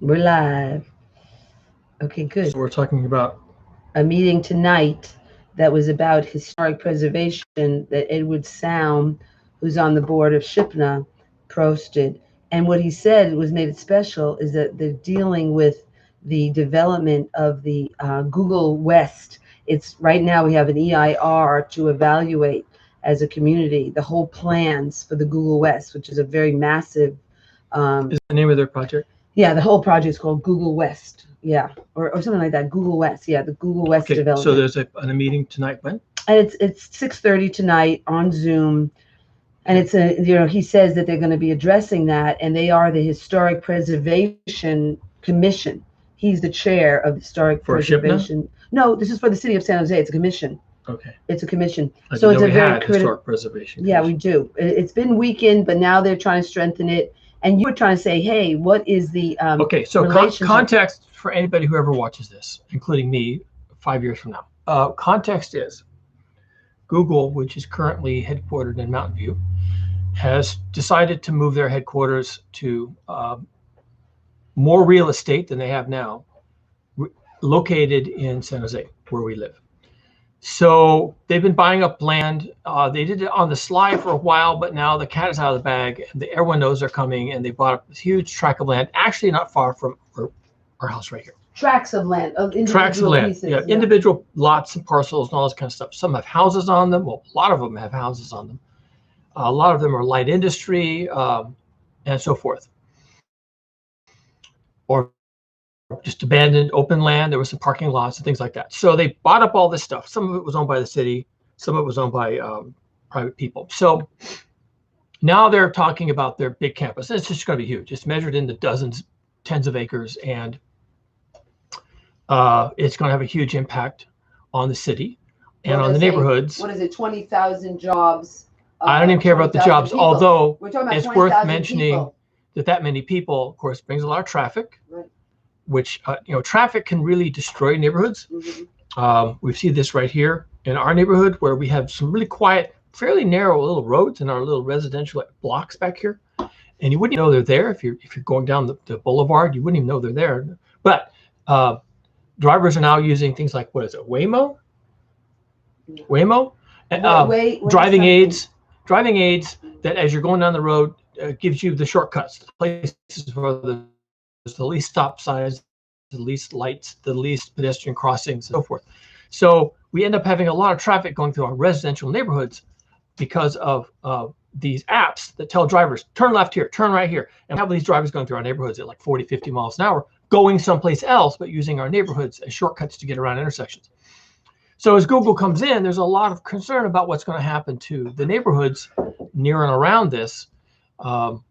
We're live. Okay, good. So we're talking about, A meeting tonight that was about historic preservation that Edward Sound, who's on the board of SHPNA, posted. And what he said was made it special is that they're dealing with the development of the Google West. It's right now we have an EIR to evaluate as a community the whole plans for the Google West, which is a very massive. is the name of their project? Yeah, the whole project is called Google West. Yeah, or something like that. Google West. Yeah, the Google West Okay, development. so there's a meeting tonight. When? And it's 6:30 tonight on Zoom, and it's a he says that they're going to be addressing that, and they are the Historic Preservation Commission. He's the chair of the Historic For SHPNA? Preservation. No, this is for the city of San Jose. It's a commission. Okay. It's a commission. I So didn't it's know a we very had historic preservation. Yeah, we do. It's been weakened, but now they're trying to strengthen it. And you were trying to say, hey, what is the Okay, so relationship? context for anybody who ever watches this, including me, 5 years from now. Context is Google, which is currently headquartered in Mountain View, has decided to move their headquarters to more real estate than they have now, located in San Jose, where we live. So they've been buying up land. They did it on the sly for a while, but now the cat is out of the bag. And everyone knows they're coming, and they bought up this huge tract of land, actually not far from our house right here. Tracts of land, of individual Tracts of land, pieces, yeah, individual lots and parcels and all this kind of stuff. Some have houses on them. Well, a lot of them have houses on them. A lot of them are light industry and so forth. Or just abandoned open land. There was some parking lots and things like that. So they bought up all this stuff. Some of it was owned by the city. Some of it was owned by private people. So now they're talking about their big campus. It's just going to be huge. It's measured into dozens, tens of acres, and it's going to have a huge impact on the city and on the neighborhoods. What is it, 20,000 jobs? I don't even care about the jobs, people. although We're talking about it's worth 20,000 mentioning people. that many people, of course, brings a lot of traffic, Right. which, traffic can really destroy neighborhoods. Mm-hmm. We see this right here in our neighborhood, where we have some really quiet, fairly narrow little roads in our little residential blocks back here. And you wouldn't even know they're there if you're going down the boulevard. You wouldn't even know they're there. But drivers are now using things like, what is it, Waymo? Waymo? Driving aids that as you're going down the road gives you the shortcuts, the places where there's the least stop signs, the least lights, the least pedestrian crossings, and so forth. So we end up having a lot of traffic going through our residential neighborhoods because of these apps that tell drivers, turn left here, turn right here. And have these drivers going through our neighborhoods at like 40, 50 miles an hour, going someplace else, but using our neighborhoods as shortcuts to get around intersections. So as Google comes in, there's a lot of concern about what's going to happen to the neighborhoods near and around this. Our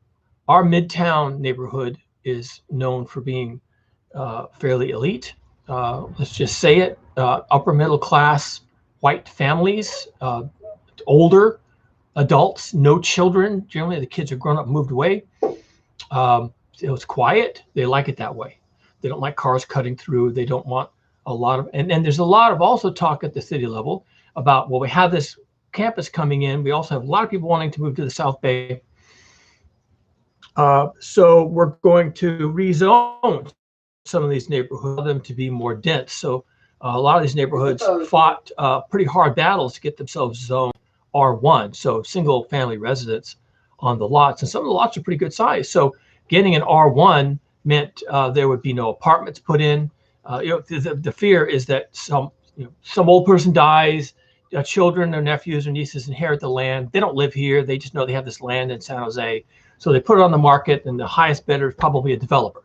Midtown neighborhood is known for being fairly elite. Let's just say it, upper middle class, white families, older adults, no children. Generally, the kids are grown up, moved away. It was quiet. They like it that way. They don't like cars cutting through. They don't want a lot of, and there's a lot of also talk at the city level about, well, we have this campus coming in. We also have a lot of people wanting to move to the South Bay. So we're going to rezone some of these neighborhoods, them to be more dense. So a lot of these neighborhoods fought pretty hard battles to get themselves zoned R1, so single family residence on the lots. And some of the lots are pretty good size. So getting an R1 meant there would be no apartments put in. The fear is that some old person dies, children or nephews or nieces inherit the land. They don't live here. They just know they have this land in San Jose. So they put it on the market, and the highest bidder is probably a developer,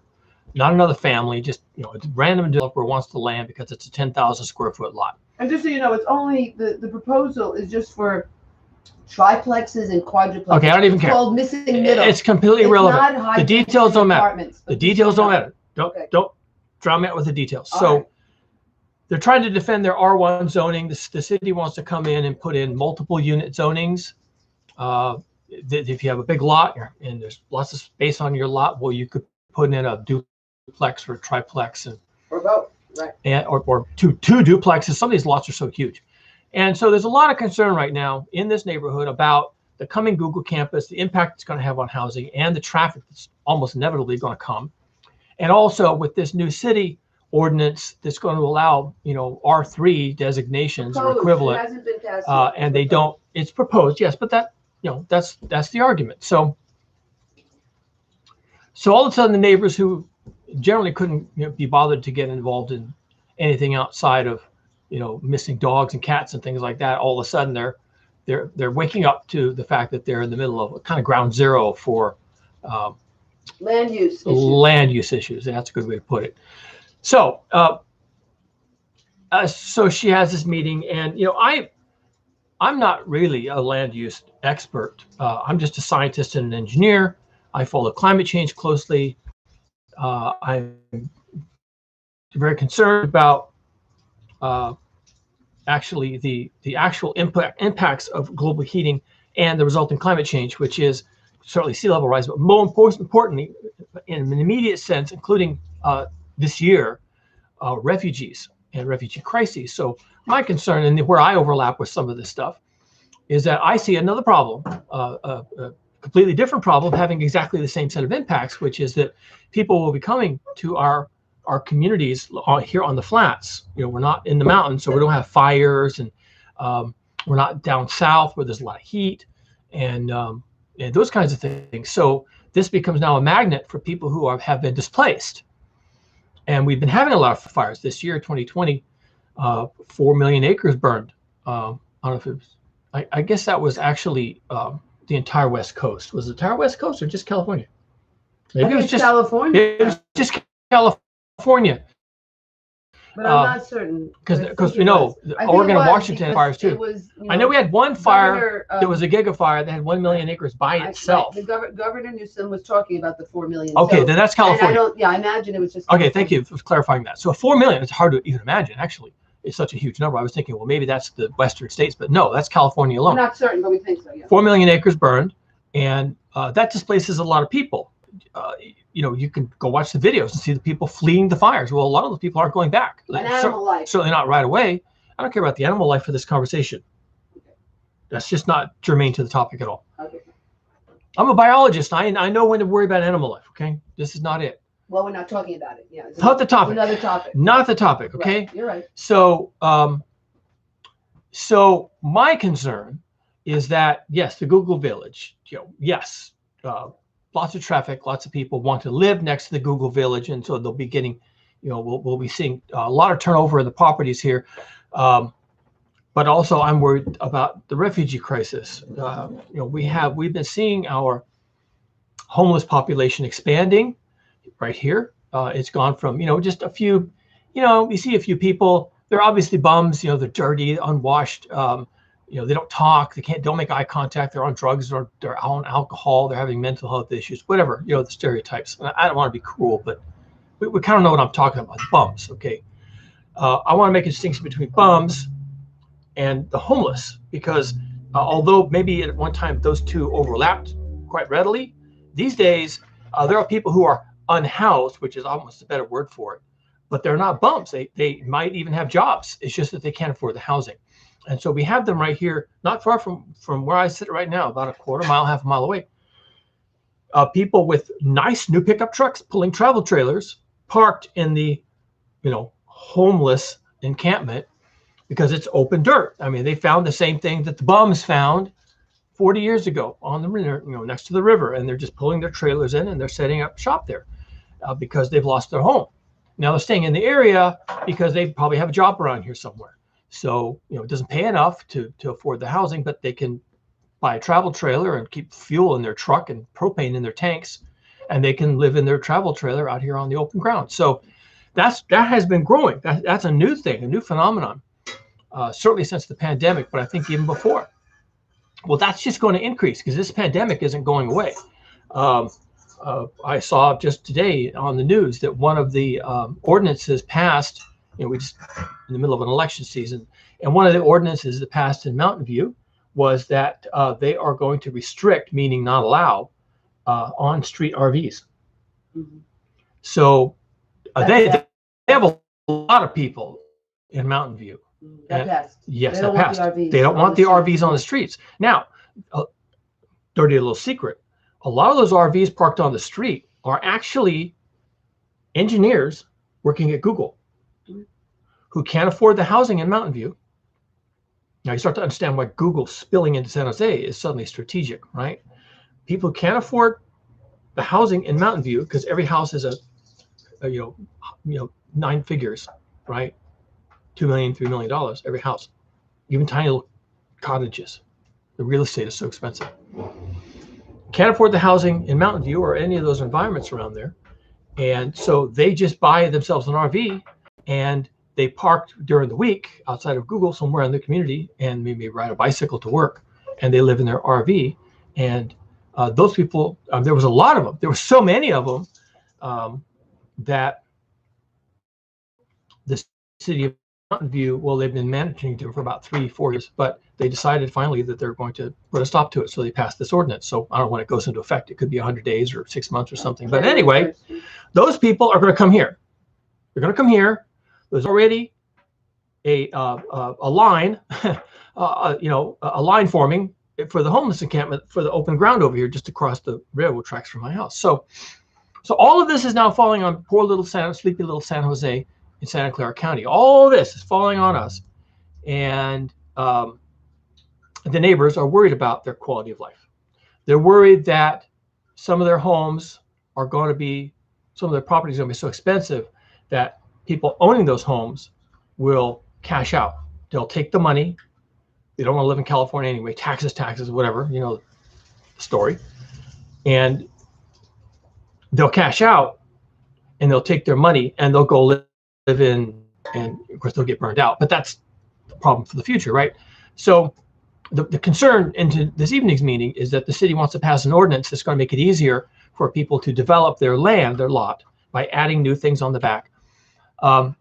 not another family. Just a random developer wants the land because it's a 10,000 square foot lot. And just so you know, it's only the proposal is just for triplexes and quadruplexes. Okay, I don't even care. It's called missing middle. It's completely irrelevant. The details don't matter. The details don't matter. Don't drown me out with the details. So they're trying to defend their R1 zoning. The city wants to come in and put in multiple unit zonings. If you have a big lot and there's lots of space on your lot, well, you could put in a duplex or a triplex, or both, right? And or two duplexes. Some of these lots are so huge, and so there's a lot of concern right now in this neighborhood about the coming Google campus, the impact it's going to have on housing, and the traffic that's almost inevitably going to come. And also with this new city ordinance that's going to allow, R3 designations or equivalent. It hasn't been passed yet. And they don't, it's proposed, yes, but that, that's the argument. So all of a sudden the neighbors who generally couldn't be bothered to get involved in anything outside of, missing dogs and cats and things like that, all of a sudden they're waking up to the fact that they're in the middle of a kind of ground zero for land use issues. That's a good way to put it. So, so she has this meeting, and I'm not really a land use expert. I'm just a scientist and an engineer. I follow climate change closely. I'm very concerned about actually the actual impacts of global heating and the resulting climate change, which is certainly sea level rise, but more importantly, in an immediate sense, including this year, refugees and refugee crises. So my concern, and where I overlap with some of this stuff, is that I see another problem, a completely different problem, having exactly the same set of impacts, which is that people will be coming to our communities here on the flats. We're not in the mountains, so we don't have fires, and we're not down south where there's a lot of heat and those kinds of things. So this becomes now a magnet for people who have been displaced. And we've been having a lot of fires this year, 2020, 4 million acres burned. I don't know if it was, I guess that was actually the entire West Coast. Was it the entire West Coast or just California? Maybe it was just California. It was just California. But I'm not certain. Because we know Oregon and Washington fires too. I know we had one fire that was a gigafire that had 1 million acres by itself. Governor Newsom was talking about the 4 million. Okay, then that's California. I imagine it was just. Okay, thank you for clarifying that. So 4 million, it's hard to even imagine, actually. It's such a huge number. I was thinking, well, maybe that's the western states, but no, that's California alone. We're not certain, but we think so, yeah. 4 million acres burned, and that displaces a lot of people. You can go watch the videos and see the people fleeing the fires. Well, a lot of those people aren't going back. And animal life. Certainly not right away. I don't care about the animal life for this conversation. Okay. That's just not germane to the topic at all. Okay. I'm a biologist. I know when to worry about animal life, okay? This is not it. Well, we're not talking about it. Yeah. Not the topic. Another topic. Not the topic, okay? Right. You're right. So, so my concern is that, yes, the Google Village, yes, lots of traffic, lots of people want to live next to the Google Village, and so they'll be getting, we'll be seeing a lot of turnover in the properties here. But also, I'm worried about the refugee crisis. We've been seeing our homeless population expanding right here. It's gone from just a few, we see a few people. They're obviously bums. They're dirty, unwashed. They don't talk, don't make eye contact, they're on drugs or they're on alcohol, they're having mental health issues, whatever, the stereotypes. And I don't want to be cruel, but we kind of know what I'm talking about, bums, okay? I want to make a distinction between bums and the homeless, because although maybe at one time those two overlapped quite readily, these days there are people who are unhoused, which is almost a better word for it, but they're not bums. They might even have jobs. It's just that they can't afford the housing. And so we have them right here, not far from where I sit right now, about a quarter mile, half a mile away. People with nice new pickup trucks pulling travel trailers parked in the, homeless encampment because it's open dirt. I mean, they found the same thing that the bums found 40 years ago on the river, next to the river, and they're just pulling their trailers in and they're setting up shop there because they've lost their home. Now they're staying in the area because they probably have a job around here somewhere. So, it doesn't pay enough to afford the housing, but they can buy a travel trailer and keep fuel in their truck and propane in their tanks, and they can live in their travel trailer out here on the open ground. So that has been growing. That's a new thing, a new phenomenon, certainly since the pandemic, but I think even before. Well, that's just going to increase because this pandemic isn't going away. I saw just today on the news that one of the ordinances passed, we just in the middle of an election season, and one of the ordinances that passed in Mountain View was that they are going to restrict, meaning not allow, on-street RVs. Mm-hmm. So they have a lot of people in Mountain View. That passed. Yes, that passed. They don't want the RVs on the streets. Now, dirty little secret, a lot of those RVs parked on the street are actually engineers working at Google who can't afford the housing in Mountain View. Now you start to understand why Google spilling into San Jose is suddenly strategic, right? People who can't afford the housing in Mountain View because every house is a you know 9 figures, right? $2 million, $3 million every house, even tiny little cottages. The real estate is so expensive. Can't afford the housing in Mountain View or any of those environments around there. And so they just buy themselves an RV and they park during the week outside of Google somewhere in the community and maybe ride a bicycle to work, and they live in their RV. And those people, there was a lot of them. There were so many of them that the city of Mountain View, well, they've been managing to for about 3-4 years, but they decided finally that they're going to put a stop to it. So they passed this ordinance. So I don't know when it goes into effect. It could be 100 days or 6 months or something. But anyway, those people are going to come here. They're going to come here. There's already a line, a line forming for the homeless encampment for the open ground over here, just across the railroad tracks from my house. So all of this is now falling on poor little sleepy little San Jose in Santa Clara County. All of this is falling on us, and the neighbors are worried about their quality of life. They're worried that some of their homes are going to be, some of their properties are going to be so expensive that people owning those homes will cash out. They'll take the money. They don't want to live in California anyway. Taxes, whatever, you know the story. And they'll cash out and they'll take their money and they'll go live in, and of course they'll get burned out. But that's the problem for the future, right? So the concern into this evening's meeting is that the city wants to pass an ordinance that's going to make it easier for people to develop their land, their lot, by adding new things on the back. Well,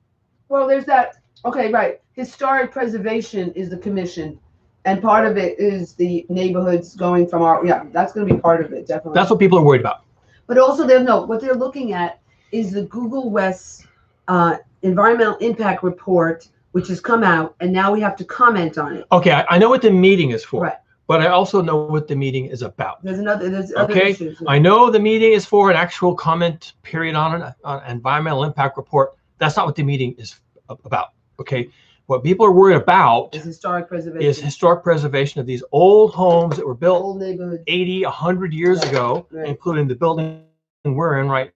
there's that. Okay, right. Historic preservation is the commission, and part of it is the neighborhoods going from our, that's going to be part of it, definitely. That's what people are worried about. But also, what they're looking at is the Google West environmental impact report, which has come out, and now we have to comment on it. Okay, I know what the meeting is for. Right. But I also know what the meeting is about. There's other issues. I know the meeting is for an actual comment period on an environmental impact report. That's not what the meeting is about. Okay, what people are worried about is historic preservation of these old homes that were built old neighborhoods 80, 100 years ago, including the building we're in right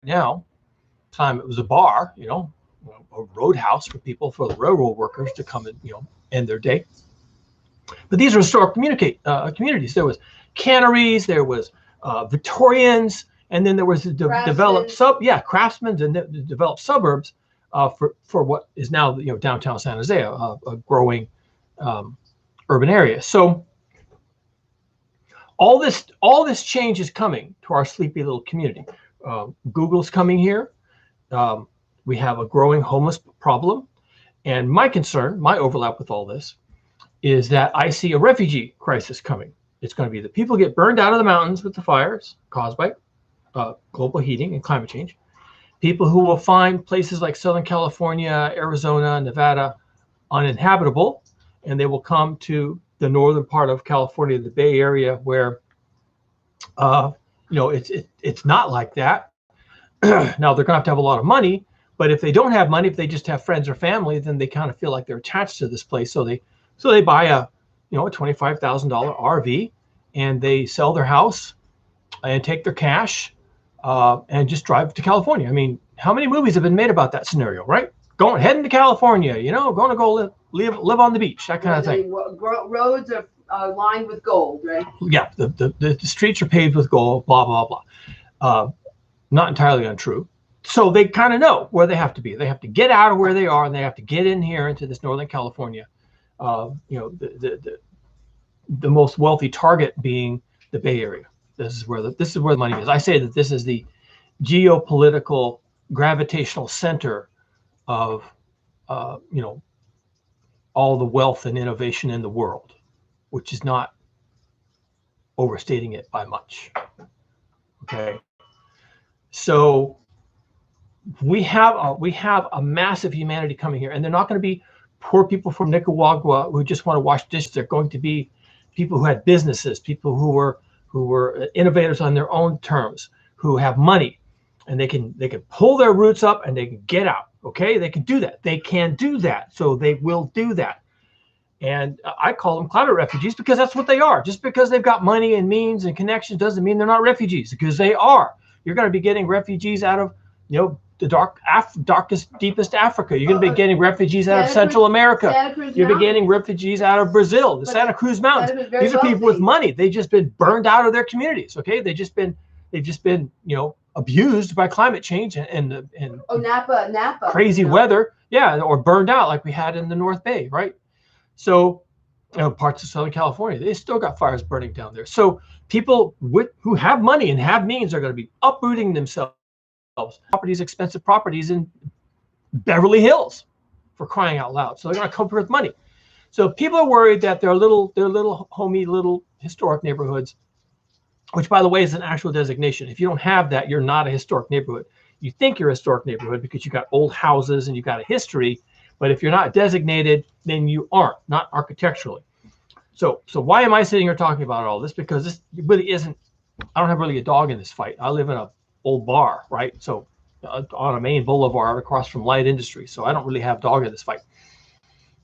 now. Time it was a bar, a roadhouse for people, for the railroad workers to come and end their day. But these are historic communities. There was canneries, there was Victorians, and then there was the developed craftsmen and the developed suburbs for what is now downtown San Jose, a growing urban area. So all this change is coming to our sleepy little community. Google's coming here. We have a growing homeless problem, and my concern, my overlap with all this, is that I see a refugee crisis coming. It's going to be the people get burned out of the mountains with the fires caused by global heating and climate change. People who will find places like Southern California, Arizona, Nevada uninhabitable, and they will come to the northern part of California, the Bay Area, where it's not like that. Now they're going to have a lot of money, but if they don't have money, if they just have friends or family, then they kind of feel like they're attached to this place. So they buy a $25,000 RV, and they sell their house and take their cash and just drive to California. I mean, how many movies have been made about that scenario, right? Heading to California, going to go live on the beach, that kind of thing. Roads are lined with gold, right? Yeah, the streets are paved with gold, blah, blah, blah. Not entirely untrue. So they kind of know where they have to be. They have to get out of where they are, and they have to get in here into this Northern California. The most wealthy target being the Bay Area. This is where the money is. I say that this is the geopolitical gravitational center of all the wealth and innovation in the world, which is not overstating it by much. Okay, so we have a massive humanity coming here, and they're not going to be poor people from Nicaragua who just want to wash dishes. They're going to be people who had businesses, people who were innovators on their own terms, who have money. and they can pull their roots up and they can get out. Okay, they can do that. They can do that. So they will do that. And I call them climate refugees because that's what they are. Just because they've got money and means and connections doesn't mean they're not refugees, because they are. You're going to be getting refugees out of, the darkest, deepest Africa. You're going to be getting refugees out of Central America. You're be getting refugees out of Brazil, the Santa Cruz Mountains. These are people with money. They've just been burned out of their communities. Okay, they've just been abused by climate change and Napa, crazy weather. Yeah, or burned out like we had in the North Bay, right? So, parts of Southern California, they still got fires burning down there. So people who have money and have means are going to be uprooting themselves, expensive properties in Beverly Hills, for crying out loud. So they're going to come with money. So people are worried that their little homey, little historic neighborhoods, which by the way is an actual designation. If you don't have that, you're not a historic neighborhood. You think you're a historic neighborhood because you got old houses and you got a history. But if you're not designated, then you aren't, not architecturally. So why am I sitting here talking about all this? Because this really isn't, I don't have really a dog in this fight. I live in a old bar, right? So on a main boulevard across from light industry. So I don't really have dog in this fight.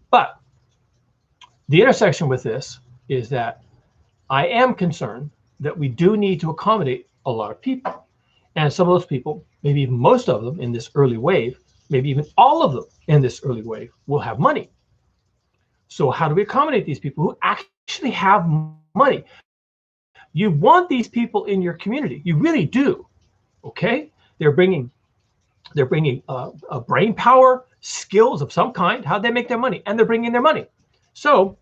But the intersection with this is that I am concerned that we do need to accommodate a lot of people. And some of those people, maybe even most of them in this early wave, maybe even all of them in this early wave, will have money. So how do we accommodate these people who actually have money? You want these people in your community. You really do. Okay? They're bringing a brain power, skills of some kind. How'd they make their money? And they're bringing their money. So,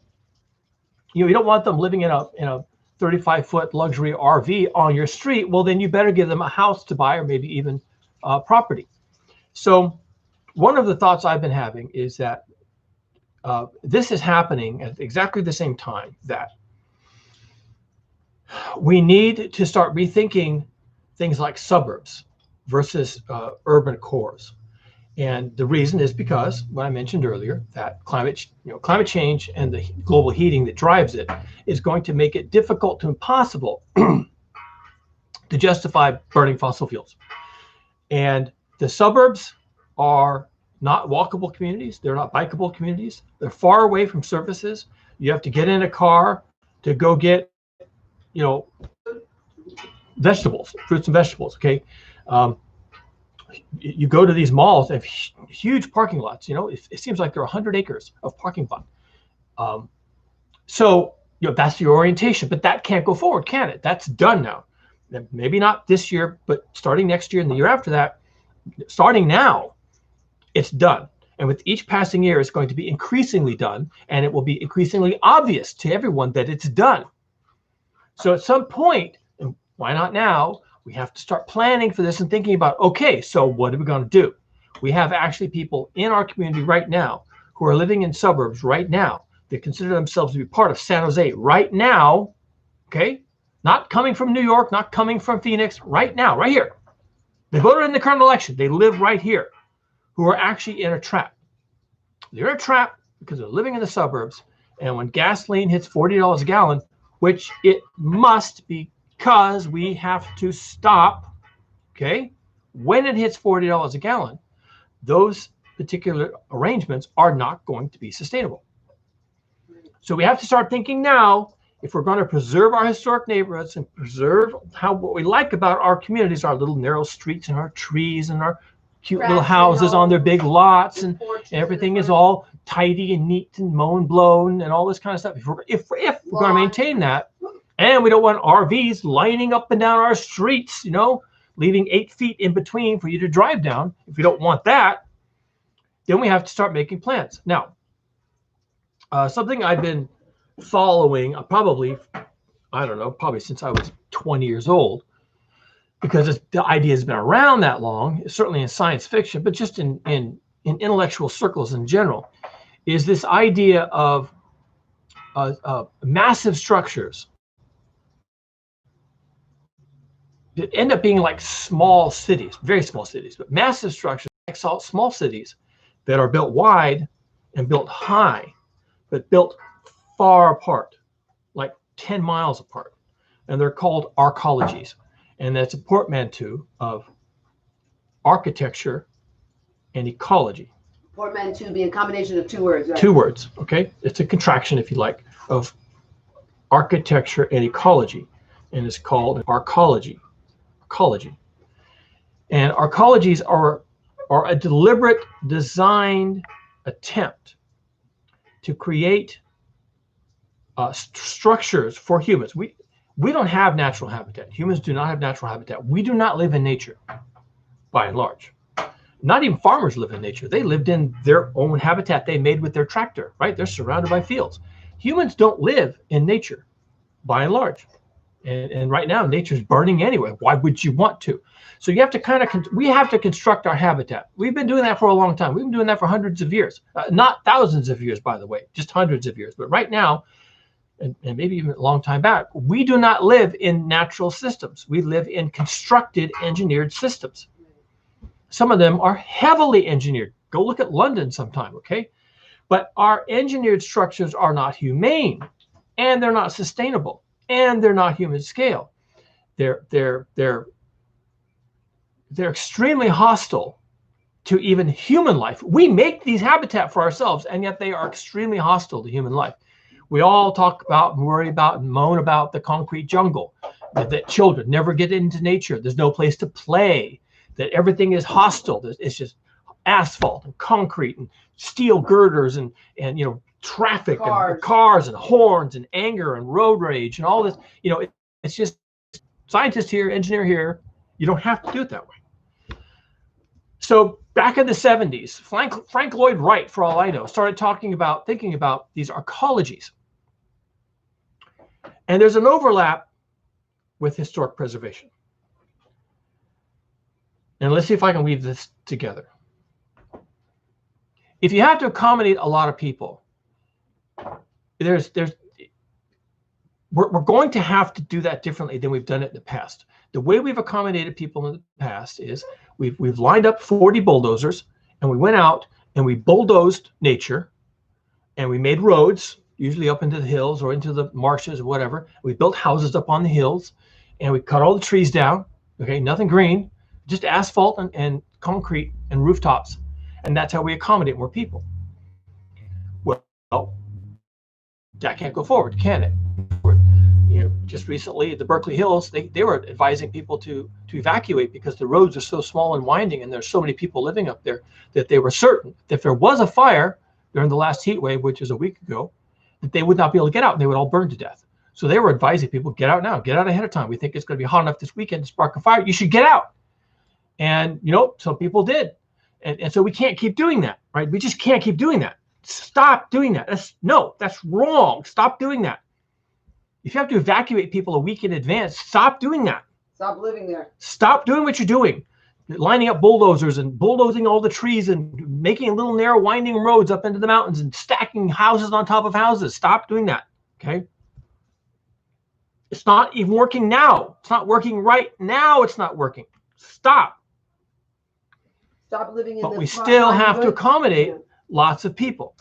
you don't want them living in a 35-foot luxury RV on your street. Well, then you better give them a house to buy, or maybe even property. So one of the thoughts I've been having is that this is happening at exactly the same time that we need to start rethinking things like suburbs versus urban cores. And the reason is because what I mentioned earlier, that climate change and the global heating that drives it is going to make it difficult to impossible to justify burning fossil fuels. And the suburbs are not walkable communities. They're not bikeable communities. They're far away from services. You have to get in a car to go get, vegetables, fruits and vegetables. Okay. You go to these malls, they have huge parking lots. It seems like there are 100 acres of parking lot. So that's your orientation, but that can't go forward, can it? That's done now. Maybe not this year, but starting next year and the year after that, starting now, it's done. And with each passing year, it's going to be increasingly done, and it will be increasingly obvious to everyone that it's done. So at some point, and why not now, we have to start planning for this and thinking about, okay, so what are we going to do? We have actually people in our community right now who are living in suburbs right now that consider themselves to be part of San Jose right now, okay? Not coming from New York, not coming from Phoenix, right now, right here. They voted in the current election. They live right here, who are actually in a trap. They're in a trap because they're living in the suburbs, and when gasoline hits $40 a gallon, which it must be, because we have to stop, okay? When it hits $40 a gallon, those particular arrangements are not going to be sustainable. So we have to start thinking now, if we're going to preserve our historic neighborhoods and preserve what we like about our communities, our little narrow streets and our trees and our cute little houses on their big lots, and everything is all tidy and neat and mown, blown, and all this kind of stuff. If we're going to maintain that, and we don't want RVs lining up and down our streets, leaving 8 feet in between for you to drive down. If we don't want that, then we have to start making plans. Now, something I've been following probably since I was 20 years old, because the idea has been around that long, certainly in science fiction, but just in intellectual circles in general, is this idea of massive structures that end up being like small cities, very small cities, but massive structures, like small cities that are built wide and built high, but built far apart, like 10 miles apart. And they're called arcologies. And that's a portmanteau of architecture and ecology. Portmanteau being a combination of two words, right? Two words, okay? It's a contraction, if you like, of architecture and ecology, and it's called arcology. Arcology. And arcologies are a deliberate, designed attempt to create structures for humans. We don't have natural habitat. Humans do not have natural habitat. We do not live in nature, by and large. Not even farmers live in nature. They lived in their own habitat they made with their tractor, right? They're surrounded by fields. Humans don't live in nature, by and large. And right now, nature's burning anyway. Why would you want to? So you have to we have to construct our habitat. We've been doing that for a long time. We've been doing that for hundreds of years. Not thousands of years, by the way, just hundreds of years. But right now, and maybe even a long time back, we do not live in natural systems. We live in constructed, engineered systems. Some of them are heavily engineered. Go look at London sometime, okay? But our engineered structures are not humane, and they're not sustainable, and they're not human scale. They're extremely hostile to even human life. We make these habitat for ourselves, and yet they are extremely hostile to human life. We all talk about and worry about and moan about the concrete jungle, that children never get into nature. There's no place to play, that everything is hostile. It's just asphalt and concrete and steel girders and traffic and cars and horns and anger and road rage and all this. It's just scientist here, engineer here. You don't have to do it that way. So back in the 70s, Frank Lloyd Wright, for all I know, started thinking about these arcologies. And there's an overlap with historic preservation. And let's see if I can weave this together. If you have to accommodate a lot of people, we're going to have to do that differently than we've done it in the past. The way we've accommodated people in the past is we've lined up 40 bulldozers, and we went out and we bulldozed nature, and we made roads, usually up into the hills or into the marshes or whatever. We built houses up on the hills, and we cut all the trees down. Okay, nothing green, just asphalt and concrete and rooftops, and that's how we accommodate more people. Well, that can't go forward, can it? Just recently at the Berkeley Hills, they were advising people to evacuate because the roads are so small and winding, and there's so many people living up there that they were certain that if there was a fire during the last heat wave, which is a week ago, that they would not be able to get out and they would all burn to death. So they were advising people, get out now, get out ahead of time. We think it's going to be hot enough this weekend to spark a fire. You should get out. And, some people did. And so we can't keep doing that, right? We just can't keep doing that. Stop doing that. That's wrong. Stop doing that. If you have to evacuate people a week in advance, stop doing that. Stop living there. Stop doing what you're doing. Lining up bulldozers and bulldozing all the trees and making little narrow winding roads up into the mountains and stacking houses on top of houses. Stop doing that, okay? It's not even working now. It's not working right now. It's not working. Stop. Stop living in But we still have to accommodate lots of people.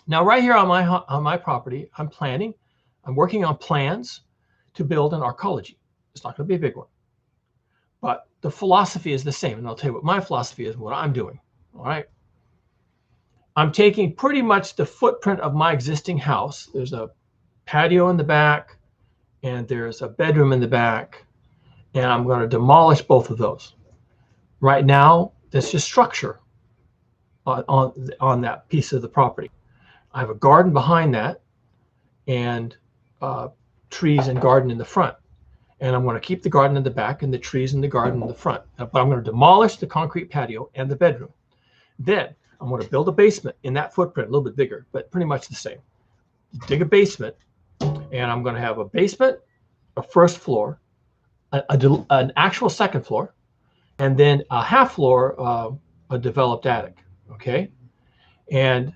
Now, right here on my property, I'm working on plans to build an arcology. It's not going to be a big one, but the philosophy is the same. And I'll tell you what my philosophy is and what I'm doing. All right. I'm taking pretty much the footprint of my existing house. There's a patio in the back, and there's a bedroom in the back, and I'm going to demolish both of those. Right now, that's just structure on that piece of the property. I have a garden behind that, and trees and garden in the front. And I'm going to keep the garden in the back and the trees in the garden in the front. But I'm going to demolish the concrete patio and the bedroom. Then I'm going to build a basement in that footprint, a little bit bigger, but pretty much the same. Dig a basement, and I'm going to have a basement, a first floor, an actual second floor, and then a half floor, a developed attic. Okay. And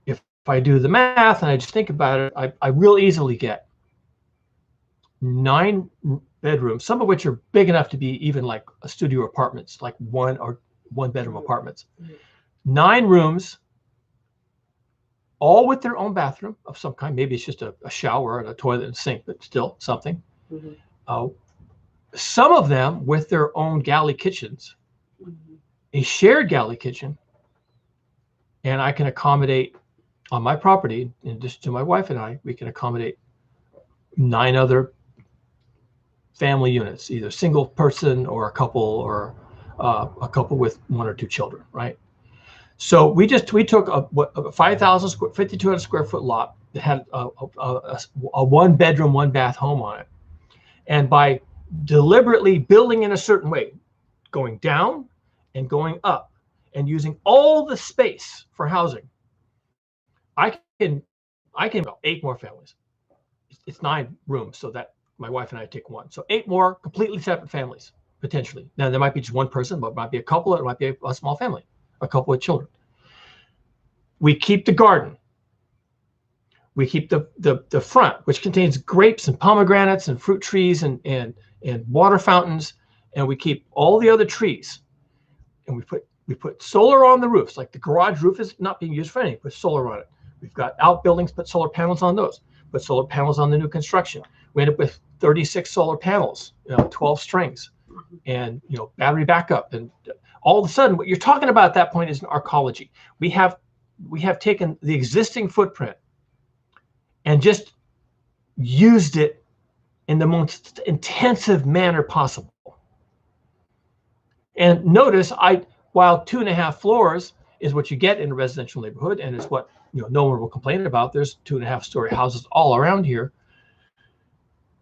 if I do the math and I just think about it, I real easily get 9 bedrooms, some of which are big enough to be even like a studio apartments, like one bedroom apartments. 9 rooms, all with their own bathroom of some kind. Maybe it's just a shower and a toilet and sink, but still something. some of them with their own galley kitchens, a shared galley kitchen, and I can accommodate on my property, in addition to my wife and I, we can accommodate 9 other family units, either single person or a couple, or a couple with 1 or 2 children, right? So we took a 5,200 square foot lot that had a 1 bedroom, 1 bath home on it. And by deliberately building in a certain way, going down and going up and using all the space for housing, I can 8 more families. It's 9 rooms, so that my wife and I take 1. So 8 more completely separate families, potentially. Now, there might be just 1 person, but it might be a couple, it might be a small family, a couple of children. We keep the garden. We keep the front, which contains grapes and pomegranates and fruit trees and water fountains, and we keep all the other trees. And we put solar on the roofs. Like the garage roof is not being used for anything, put solar on it. We've got outbuildings, put solar panels on those. Put solar panels on the new construction. We end up with 36 solar panels, 12 strings, and battery backup. And all of a sudden, what you're talking about at that point is an arcology. We have taken the existing footprint and just used it in the most intensive manner possible. And notice, while 2.5 floors is what you get in a residential neighborhood, and is what no one will complain about. There's 2.5-story houses all around here.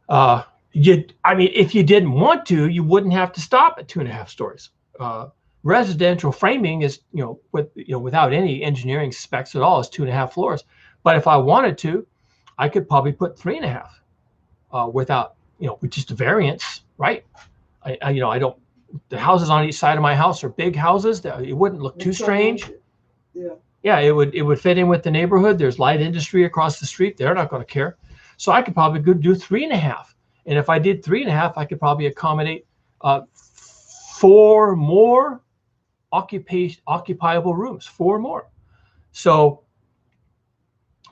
If you didn't want to, you wouldn't have to stop at 2.5 stories. Residential framing is, without any engineering specs at all, is 2.5 floors. But if I wanted to, I could probably put 3.5 without, with just a variance, right? I don't. The houses on each side of my house are big houses. It wouldn't look too strange. Yeah, it would fit in with the neighborhood. There's light industry across the street. They're not going to care. So I could probably go do 3.5. And if I did 3.5, I could probably accommodate 4 more occupiable rooms, 4 more. So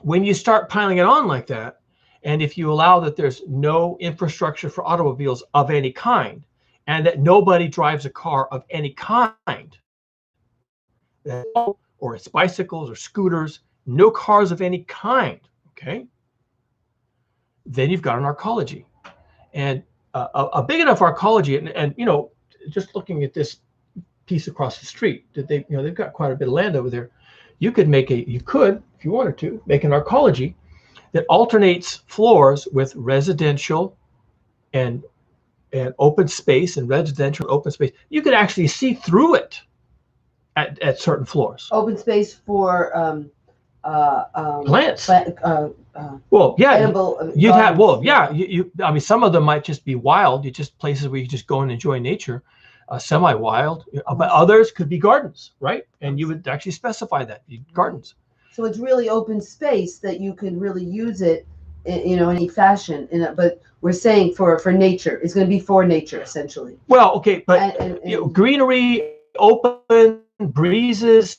when you start piling it on like that, and if you allow that there's no infrastructure for automobiles of any kind, and that nobody drives a car of any kind, or it's bicycles or scooters, no cars of any kind, okay? Then you've got an arcology. And a big enough arcology, and just looking at this piece across the street, that they've got quite a bit of land over there. You could, if you wanted to, make an arcology that alternates floors with residential and open space, and residential open space. You could actually see through it at certain floors. Open space for plants. Well, yeah, you'd have. Well, yeah, I mean, some of them might just be wild. Just places where you just go and enjoy nature, semi-wild. But others could be gardens, right? And you would actually specify that gardens. So it's really open space that you can really use it, in any fashion. But we're saying for nature, it's going to be for nature essentially. Well, okay, but greenery, open breezes,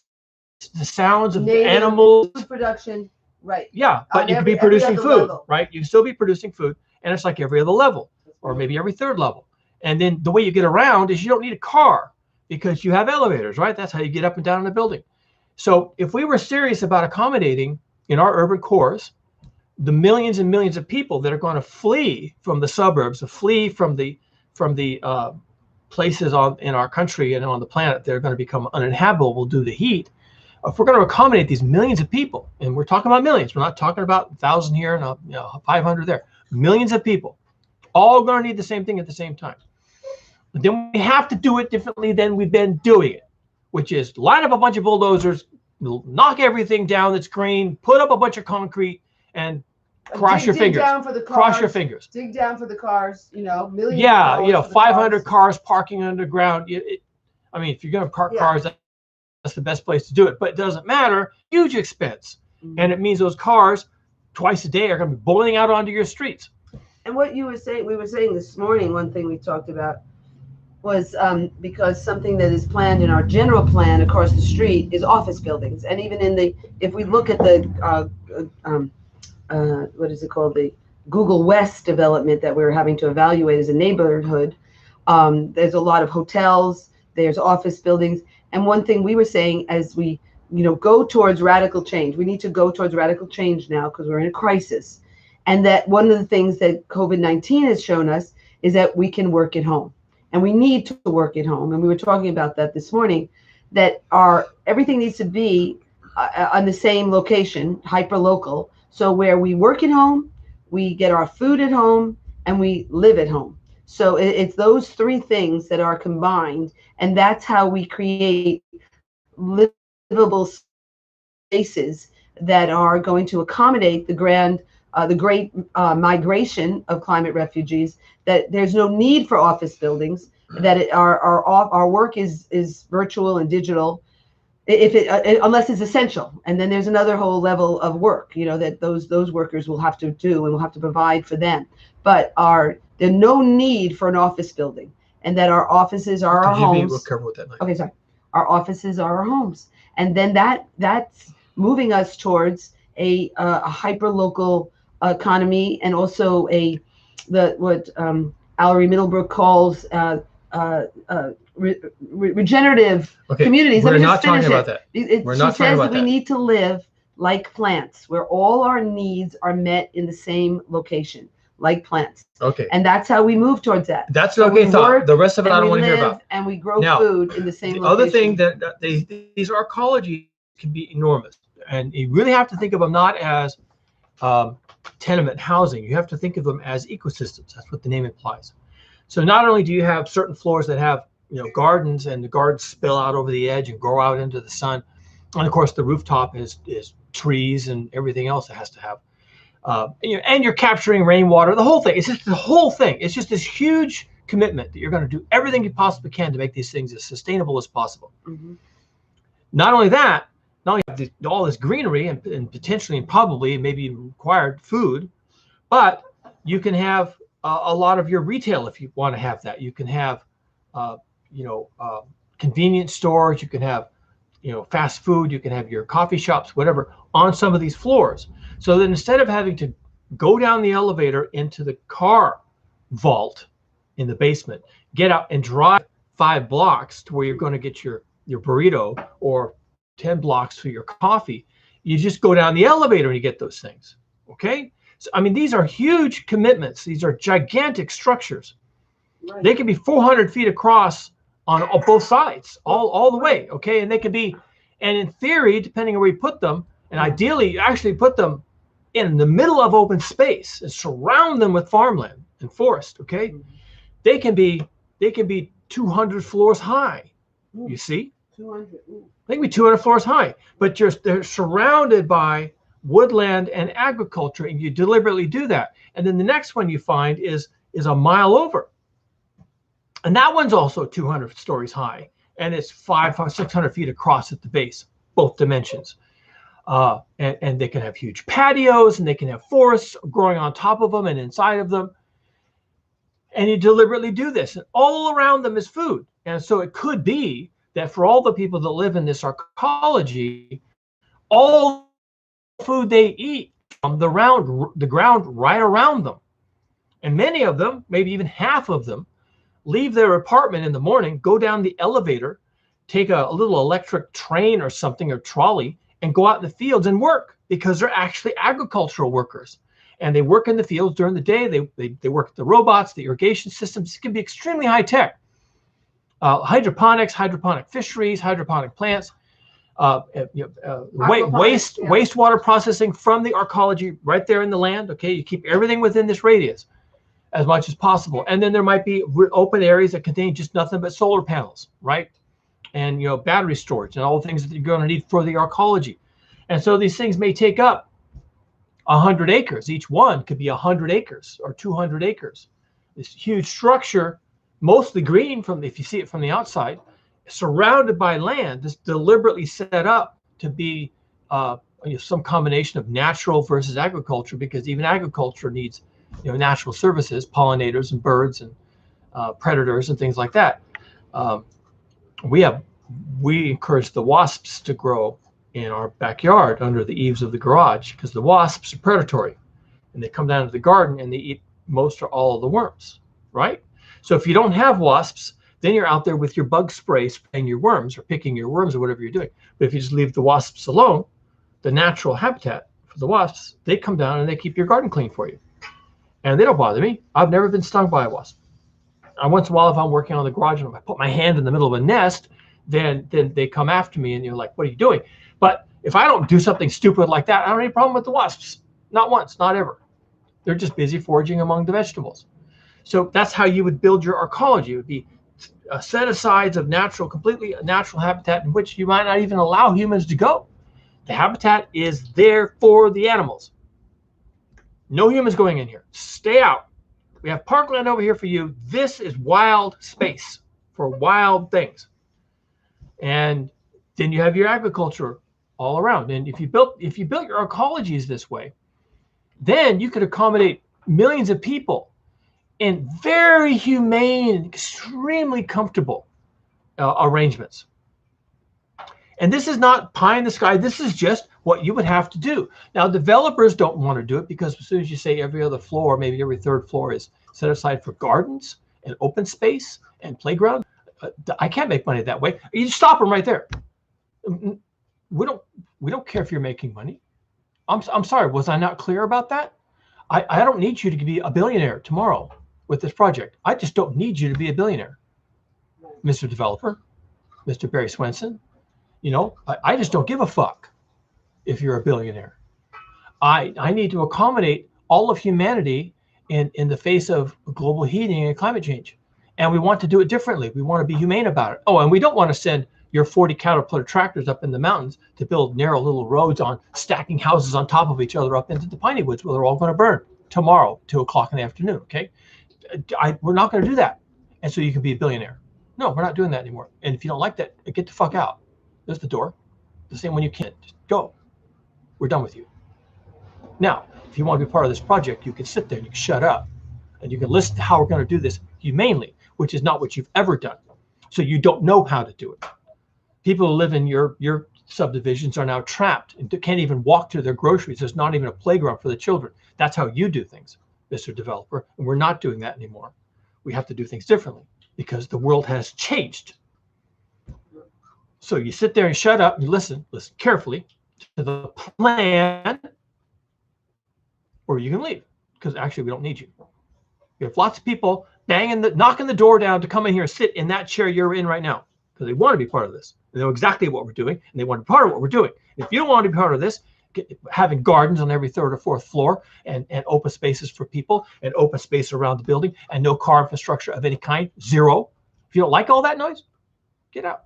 the sounds of animals, food production, right? Yeah, but you could be producing food, right? You can still be producing food, and it's like every other level, or maybe every 3rd level. And then the way you get around is you don't need a car because you have elevators, right? That's how you get up and down in a building. So if we were serious about accommodating in our urban cores the millions and millions of people that are going to flee from the suburbs, to flee from the places in our country and on the planet that are going to become uninhabitable due to the heat, if we're going to accommodate these millions of people, and we're talking about millions, we're not talking about 1,000 here and 500 there, millions of people, all going to need the same thing at the same time. But then we have to do it differently than we've been doing it, which is line up a bunch of bulldozers, knock everything down that's green, put up a bunch of concrete, and cross your fingers. Cross your fingers. Dig down for the cars. Millions. Yeah, 500 cars parking underground. I mean, if you're going to park cars, that's the best place to do it. But it doesn't matter. Huge expense, and it means those cars twice a day are going to be boiling out onto your streets. And what we were saying this morning, one thing we talked about was because something that is planned in our general plan across the street is office buildings, and even if we look at the what is it called, the Google West development that we're having to evaluate as a neighborhood, There's a lot of hotels, there's office buildings. And one thing we were saying, as we, go towards radical change, we need to go towards radical change now because we're in a crisis. And that one of the things that COVID-19 has shown us is that we can work at home, and we need to work at home. And we were talking about that this morning, that everything needs to be on the same location, hyper local. So where we work at home, we get our food at home, and we live at home. So it's those three things that are combined, and that's how we create livable spaces that are going to accommodate the great migration of climate refugees. That there's no need for office buildings. That our work is virtual and digital, unless it's essential. And then there's another whole level of work, that those workers will have to do, and we'll have to provide for them. But there's no need for an office building, and that our offices are our homes. Be real careful with that, Mike. Okay, sorry. Our offices are our homes, and then that's moving us towards a hyper local economy, and also what Allery Middlebrook calls regenerative communities. We're not talking about that. She says that we need to live like plants, where all our needs are met in the same location, like plants. Okay. And that's how we move towards that. That's an okay thought. The rest of it I don't want to hear about. And we grow food in the same location. The other thing that these Arcology can be enormous. And you really have to think of them not as tenement housing. You have to think of them as ecosystems. That's what the name implies. So not only do you have certain floors that have gardens, and the gardens spill out over the edge and grow out into the sun, and of course the rooftop is trees and everything else it has to have, and you're capturing rainwater. The whole thing. It's just the whole thing. It's just this huge commitment that you're going to do everything you possibly can to make these things as sustainable as possible. Mm-hmm. Not only that, not only have all this greenery and potentially and probably maybe required food, but you can have a lot of your retail if you want to have that. You can have, convenience stores. You can have, fast food. You can have your coffee shops, whatever, on some of these floors. So that instead of having to go down the elevator into the car vault in the basement, get out and drive 5 blocks to where you're going to get your burrito, or 10 blocks for your coffee, you just go down the elevator and you get those things. Okay. So, I mean, these are huge commitments. These are gigantic structures. Right. They can be 400 feet across on both sides, all the way. Okay. And they can be, and in theory, depending on where you put them, and ideally you actually put them in the middle of open space and surround them with farmland and forest. Okay. Mm-hmm. They can be 200 floors high. Ooh. You see? 200. Ooh. They can be 200 floors high, but they're surrounded by woodland and agriculture, and you deliberately do that. And then the next one you find is a mile over, and that one's also 200 stories high, and it's 600 feet across at the base, both dimensions. And they can have huge patios, and they can have forests growing on top of them and inside of them. And you deliberately do this, and all around them is food. And so it could be that for all the people that live in this Arcology, all food they eat from the ground right around them. And many of them, maybe even half of them, leave their apartment in the morning, go down the elevator, take a little electric train or something, or trolley, and go out in the fields and work, because they're actually agricultural workers. And they work in the fields during the day. They work with the robots, the irrigation systems. It can be extremely high tech. Hydroponics, hydroponic fisheries, hydroponic plants, wastewater processing from the Arcology right there in the land. Okay, you keep everything within this radius as much as possible. And then there might be open areas that contain just nothing but solar panels, right? And battery storage and all the things that you're going to need for the Arcology. And so these things may take up 100 acres. Each one could be 100 acres or 200 acres. This huge structure, mostly green if you see it from the outside, surrounded by land that's deliberately set up to be some combination of natural versus agriculture, because even agriculture needs natural services, pollinators and birds and predators and things like that. We encourage the wasps to grow in our backyard under the eaves of the garage, because the wasps are predatory, and they come down to the garden and they eat most or all of the worms, right? So if you don't have wasps, then you're out there with your bug spray spraying your worms or picking your worms or whatever you're doing. But if you just leave the wasps alone, the natural habitat for the wasps, they come down and they keep your garden clean for you. And they don't bother me. I've never been stung by a wasp. Once in a while, if I'm working on the garage and if I put my hand in the middle of a nest, then they come after me and you're like, what are you doing? But if I don't do something stupid like that, I don't have any problem with the wasps. Not once, not ever. They're just busy foraging among the vegetables. So that's how you would build your arcology. It would be set asides of natural, completely natural habitat in which you might not even allow humans to go. The habitat is there for the animals. No humans going in here. Stay out. We have parkland over here for you. This is wild space for wild things. And then you have your agriculture all around. And if you built your arcologies this way, then you could accommodate millions of people in very humane, extremely comfortable arrangements. And this is not pie in the sky. This is just what you would have to do. Now, developers don't want to do it because as soon as you say every other floor, maybe every third floor is set aside for gardens and open space and playground, I can't make money that way. You stop them right there. We don't care if you're making money. I'm sorry. Was I not clear about that? I don't need you to be a billionaire tomorrow with this project. I just don't need you to be a billionaire, Mr. Developer, Mr. Barry Swenson. You know, I just don't give a fuck if you're a billionaire. I need to accommodate all of humanity in the face of global heating and climate change. And we want to do it differently. We want to be humane about it. Oh, and we don't want to send your 40 Caterpillar tractors up in the mountains to build narrow little roads on stacking houses on top of each other up into the piney woods where they're all going to burn tomorrow, 2 o'clock in the afternoon. Okay. We're not going to do that. And so you can be a billionaire. No, we're not doing that anymore. And if you don't like that, get the fuck out. There's the door. The same when you can't. Just go. We're done with you. Now, if you want to be part of this project, you can sit there and you can shut up and you can listen to how we're going to do this humanely, which is not what you've ever done. So you don't know how to do it. People who live in your subdivisions are now trapped and can't even walk to their groceries. There's not even a playground for the children. That's how you do things, Mr. Developer. And we're not doing that anymore. We have to do things differently because the world has changed. So you sit there and shut up and listen carefully to the plan, or you can leave because actually we don't need you. We have lots of people knocking the door down to come in here and sit in that chair you're in right now because they want to be part of this. They know exactly what we're doing and they want to be part of what we're doing. And if you don't want to be part of this, having gardens on every third or fourth floor and open spaces for people and open space around the building and no car infrastructure of any kind, zero. If you don't like all that noise, get out.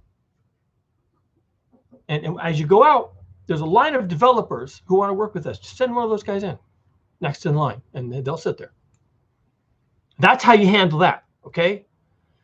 And as you go out, there's a line of developers who want to work with us. Just send one of those guys in next in line and they'll sit there. That's how you handle that, okay?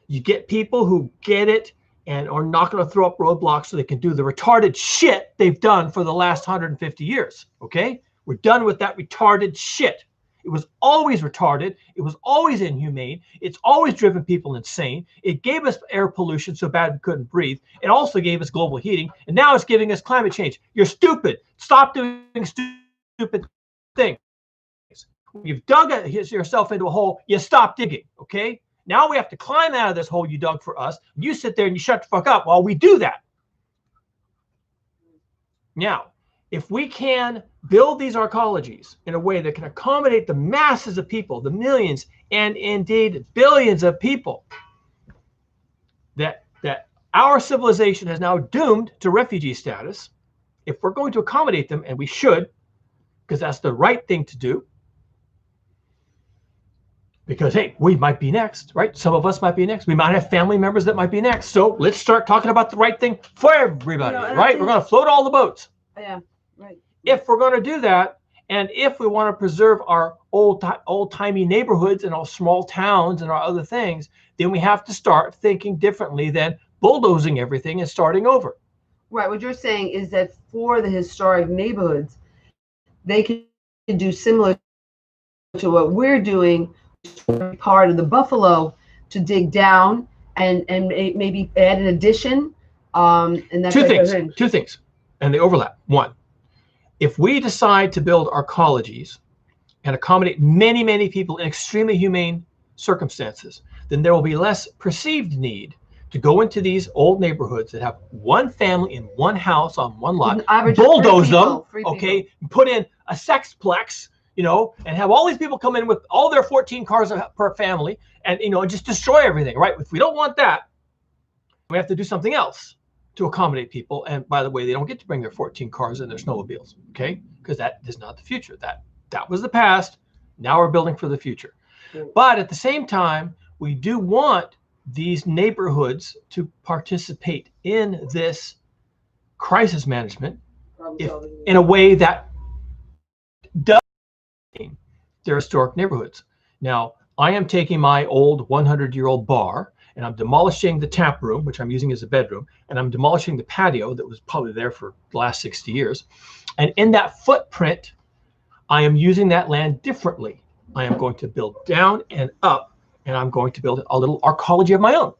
You get people who get it and are not going to throw up roadblocks so they can do the retarded shit they've done for the last 150 years, okay? We're done with that retarded shit. It was always retarded. It was always inhumane. It's always driven people insane. It gave us air pollution so bad we couldn't breathe. It also gave us global heating. And now it's giving us climate change. You're stupid. Stop doing stupid things. You've dug yourself into a hole. You stop digging, okay? Now we have to climb out of this hole you dug for us. You sit there and you shut the fuck up while we do that. Now, if we can build these arcologies in a way that can accommodate the masses of people, the millions and indeed billions of people that our civilization is now doomed to refugee status, if we're going to accommodate them, and we should, because that's the right thing to do, because, hey, we might be next, right? Some of us might be next. We might have family members that might be next. So let's start talking about the right thing for everybody, right? We're going to float all the boats. Yeah, right. If we're going to do that, and if we want to preserve our old-timey neighborhoods and our small towns and our other things, then we have to start thinking differently than bulldozing everything and starting over. Right. What you're saying is that for the historic neighborhoods, they can do similar to what we're doing, part of the buffalo, to dig down and maybe add an addition. And that's two things, and they overlap. One, if we decide to build arcologies and accommodate many, many people in extremely humane circumstances, then there will be less perceived need to go into these old neighborhoods that have one family in one house on one lot, bulldoze them, okay, put in a sexplex, you know, and have all these people come in with all their 14 cars per family and, you know, just destroy everything, right? If we don't want that, we have to do something else to accommodate people. And by the way, they don't get to bring their 14 cars and their snowmobiles, okay? Because that is not the future. That was the past. Now we're building for the future. But at the same time, we do want these neighborhoods to participate in this crisis management in a way that does their historic neighborhoods. Now, I am taking my old 100-year-old bar and I'm demolishing the tap room, which I'm using as a bedroom, and I'm demolishing the patio that was probably there for the last 60 years. And in that footprint, I am using that land differently. I am going to build down and up, and I'm going to build a little arcology of my own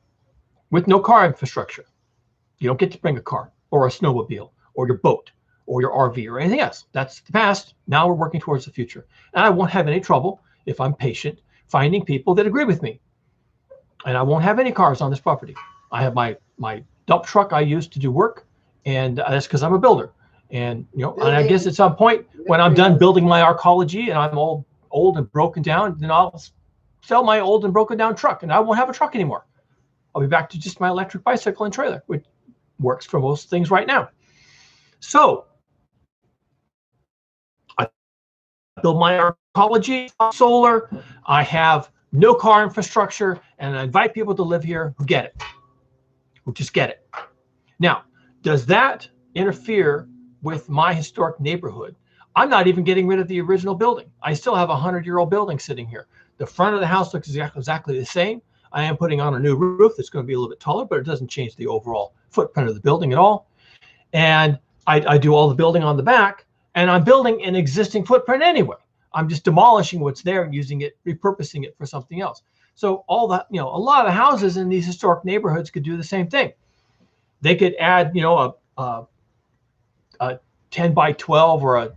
with no car infrastructure. You don't get to bring a car or a snowmobile or your boat or your RV or anything else. That's the past. Now we're working towards the future. And I won't have any trouble, if I'm patient, finding people that agree with me. And I won't have any cars on this property. I have my dump truck I use to do work, and that's because I'm a builder. And, you know, and I guess at some point when I'm done building my arcology and I'm old and broken down, then I'll sell my old and broken down truck and I won't have a truck anymore. I'll be back to just my electric bicycle and trailer, which works for most things right now. So I build my arcology, solar, I have no car infrastructure, and I invite people to live here who get it, who just get it. Now, does that interfere with my historic neighborhood? I'm not even getting rid of the original building. I still have a 100-year-old building sitting here. The front of the house looks exactly the same. I am putting on a new roof that's going to be a little bit taller, but it doesn't change the overall footprint of the building at all. And I do all the building on the back, and I'm building an existing footprint anyway. I'm just demolishing what's there and using it, repurposing it for something else. So all that, you know, a lot of houses in these historic neighborhoods could do the same thing. They could add, you know, a 10 by 12 or a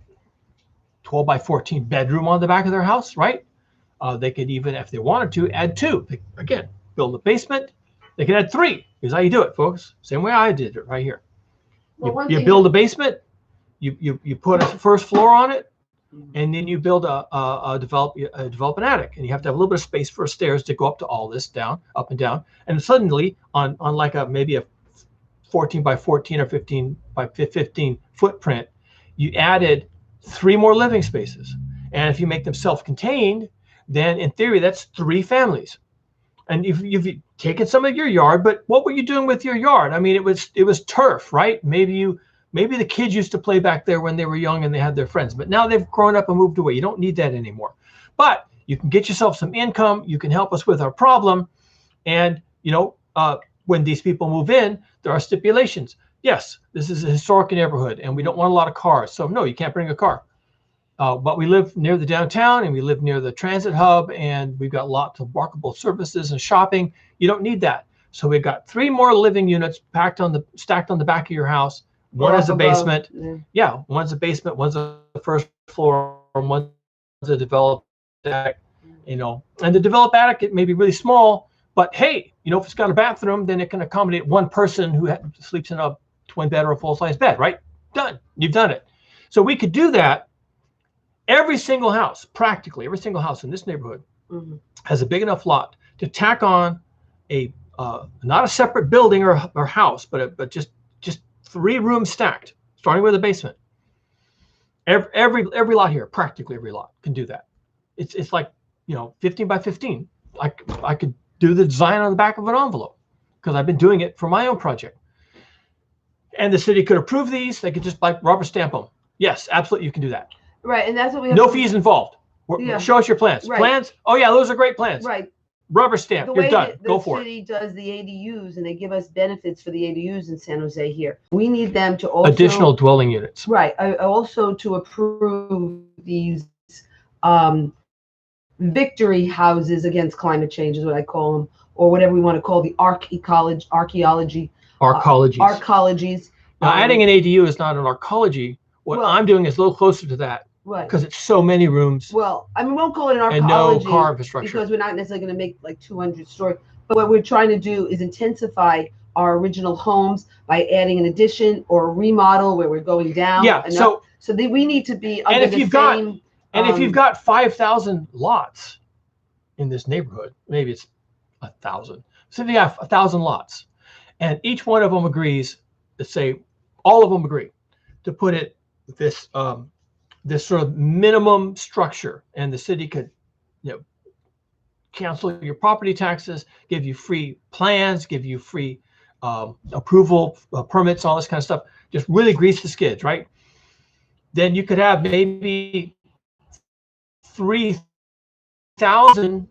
12 by 14 bedroom on the back of their house, right? They could even, if they wanted to, add 2. They, again, build a basement. They could add 3. Here's how you do it, folks. Same way I did it right here. Well, you build a basement, you put a first floor on it, and then you build develop an attic, and you have to have a little bit of space for stairs to go up to all this, down, up and down, and suddenly on like maybe a 14 by 14 or 15 by 15 footprint, you added 3 more living spaces. And if you make them self-contained, then in theory that's 3 families. And you've taken some of your yard, but what were you doing with your yard? I mean, it was turf, right? Maybe the kids used to play back there when they were young and they had their friends, but now they've grown up and moved away. You don't need that anymore. But you can get yourself some income. You can help us with our problem. And, you know, when these people move in, there are stipulations. Yes, this is a historic neighborhood and we don't want a lot of cars. So no, you can't bring a car. But we live near the downtown and we live near the transit hub and we've got lots of walkable services and shopping. You don't need that. So we've got 3 more living units stacked on the back of your house. One is a basement. Yeah, one's a basement, one's a first floor, one's a developed attic, you know. And the developed attic, it may be really small, but hey, you know, if it's got a bathroom, then it can accommodate one person who sleeps in a twin bed or a full-size bed, right? Done. You've done it. So we could do that. Every single house, practically every single house in this neighborhood has a big enough lot to tack on a not a separate building or house, but just 3 rooms stacked, starting with a basement. Every lot here, practically every lot can do that. It's like, you know, 15 by 15. I could do the design on the back of an envelope because I've been doing it for my own project. And the city could approve these. They could just like rubber stamp them. Yes, absolutely, you can do that. Right, and that's what we have. No fees involved. Show us your plans. Right. Plans? Oh yeah, those are great plans. Right. Rubber stamp. You're done. Go for it. The city does the ADUs, and they give us benefits for the ADUs in San Jose here. We need them to also additional dwelling units. Right. Also to approve these victory houses against climate change is what I call them, or whatever we want to call the arcologies. Now, adding an ADU is not an arcology. What I'm doing is a little closer to that. Right. because it's so many rooms Well, I mean, we won't call it an and no arcology car infrastructure. because we're not necessarily going to make like 200 stories. But what we're trying to do is intensify our original homes by adding an addition or a remodel where we're going down. Yeah. So we need to be under the same. And if you've got 5,000 lots in this neighborhood, maybe it's 1,000. So if you have 1,000 lots, and each one of them agrees, let's say all of them agree to put it this this sort of minimum structure, and the city could, cancel your property taxes, give you free plans, give you free approval, permits, all this kind of stuff. Just really grease the skids, right? Then you could have maybe 3,000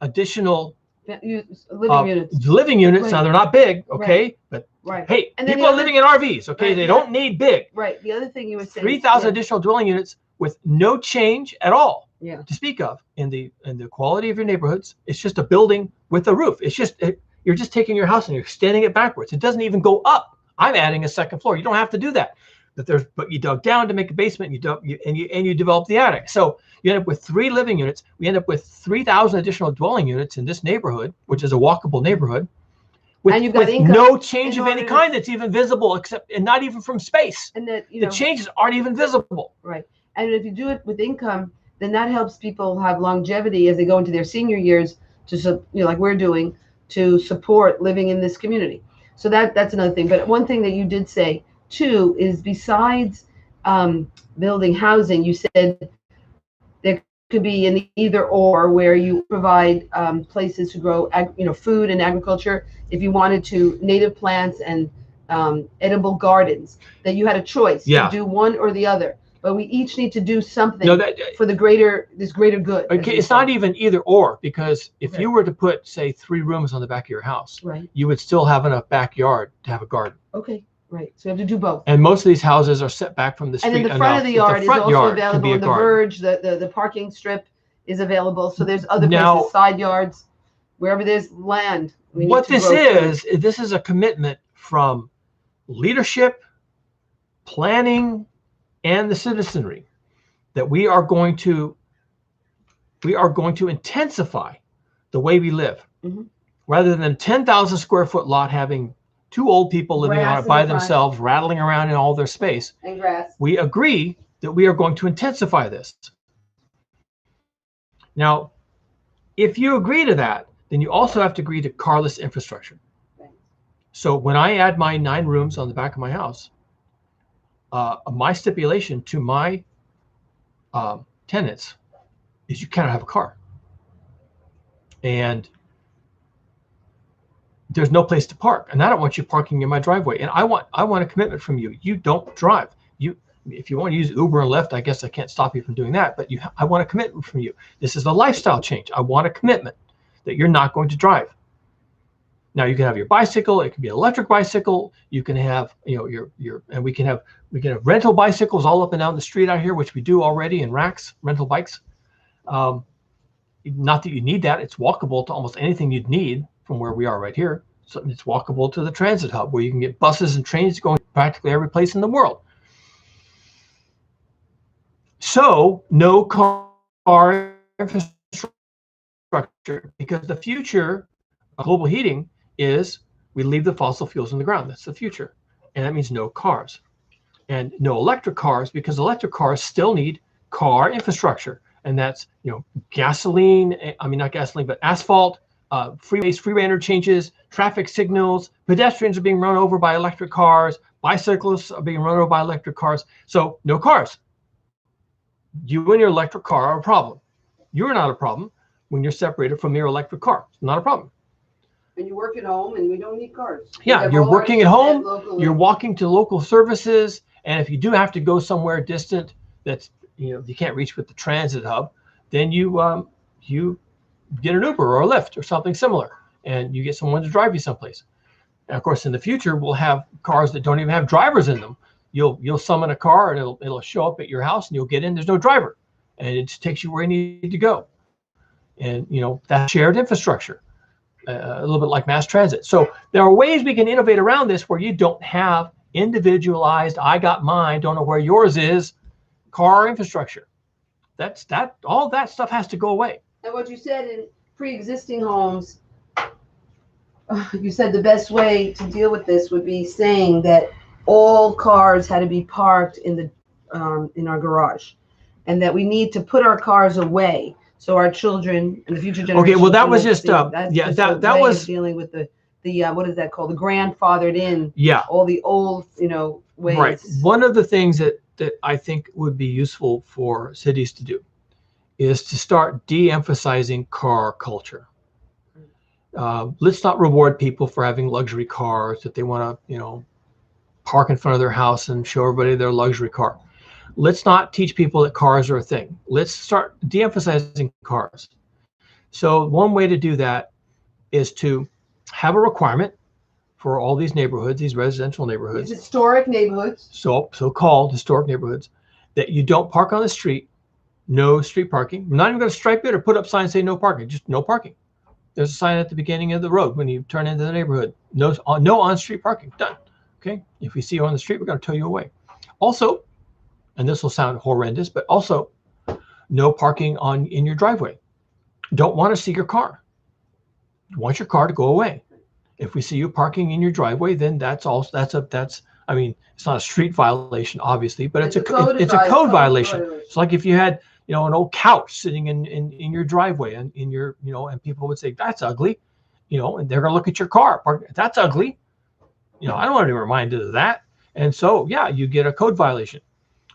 additional living units. Right. Now they're not big, okay, right. But hey, and people are living in RVs, okay, right. They don't need big. Right. The other thing you were saying, 3,000 additional dwelling units with no change at all, to speak of in the quality of your neighborhoods. It's just a building with a roof. It's just you're just taking your house and you're extending it backwards. It doesn't even go up. I'm adding a second floor. You don't have to do that. But you dug down to make a basement. You develop the attic. So you end up with 3 living units. We end up with 3,000 additional dwelling units in this neighborhood, which is a walkable neighborhood, with no change of any kind that's even visible, and not even from space. And that the changes aren't even visible. Right. And if you do it with income, then that helps people have longevity as they go into their senior years to, like we're doing, to support living in this community. So that's another thing. But one thing that you did say too is, besides building housing, you said there could be an either or, where you provide places to grow food and agriculture. If you wanted to, native plants and edible gardens, that you had a choice to do one or the other. But we each need to do something for this greater good. Okay, it's not even either or, because if you were to put, say, 3 rooms on the back of your house, right, you would still have enough backyard to have a garden. Okay, right. So you have to do both. And most of these houses are set back from the street. And then the front of the yard is also available. On the verge, the parking strip is available. So there's other places, side yards, wherever there's land. What this is a commitment from leadership, planning, and the citizenry, that we are going to intensify the way we live, rather than 10,000 square foot lot having 2 old people living on it by themselves, rattling around in all their space. And grass. We agree that we are going to intensify this. Now, if you agree to that, then you also have to agree to carless infrastructure. So when I add my 9 rooms on the back of my house, my stipulation to my tenants is you cannot have a car, and there's no place to park, and I don't want you parking in my driveway. And I want a commitment from you. You don't drive. If you want to use Uber and Lyft, I guess I can't stop you from doing that. But I want a commitment from you. This is a lifestyle change. I want a commitment that you're not going to drive. Now you can have your bicycle. It can be an electric bicycle. You can have, and we can have rental bicycles all up and down the street out here, which we do already in racks, rental bikes. Not that you need that. It's walkable to almost anything you'd need from where we are right here. So it's walkable to the transit hub, where you can get buses and trains going practically every place in the world. So no car infrastructure, because the future of global heating is we leave the fossil fuels in the ground. That's the future. And that means no cars and no electric cars, because electric cars still need car infrastructure. And that's, gasoline, not gasoline, but asphalt, freeway interchanges, traffic signals, pedestrians are being run over by electric cars, bicyclists are being run over by electric cars. So no cars. You and your electric car are a problem. You're not a problem when you're separated from your electric car. It's not a problem. And you work at home, and we don't need cars. Yeah, you're working at home, you're walking to local services, and if you do have to go somewhere distant that's, you can't reach with the transit hub, then you get an Uber or a Lyft or something similar, and you get someone to drive you someplace. And of course, in the future, we'll have cars that don't even have drivers in them. You'll summon a car, and it'll show up at your house, and you'll get in. There's no driver, and it just takes you where you need to go. And that's shared infrastructure, a little bit like mass transit. So there are ways we can innovate around this where you don't have individualized, I got mine, don't know where yours is, car infrastructure. All that stuff has to go away. And what you said in pre-existing homes, you said the best way to deal with this would be saying that all cars had to be parked in our garage, and that we need to put our cars away so our children and the future generations. Okay, well that was just that's yeah, just that was dealing with the what is that called, the grandfathered in, yeah, all the old ways. right. One of the things that I think would be useful for cities to do is to start de-emphasizing car culture. Let's not reward people for having luxury cars that they want to, park in front of their house and show everybody their luxury car. Let's not teach people that cars are a thing. Let's start de-emphasizing cars. So one way to do that is to have a requirement for all these neighborhoods, these residential neighborhoods, these historic neighborhoods, so-called historic neighborhoods, that you don't park on the street, no street parking. We're not even going to stripe it or put up signs saying no parking, just no parking. There's a sign at the beginning of the road when you turn into the neighborhood. No on-street parking. Done. Okay. If we see you on the street, we're going to tow you away. Also, and this will sound horrendous, but also no parking in your driveway. Don't want to see your car. Want your car to go away. If we see you parking in your driveway, then it's not a street violation, obviously, but it's a code violation. It's like if you had, an old couch sitting in your driveway and and people would say, that's ugly, and they're going to look at your car. That's ugly. I don't want to be reminded of that. And so, yeah, you get a code violation.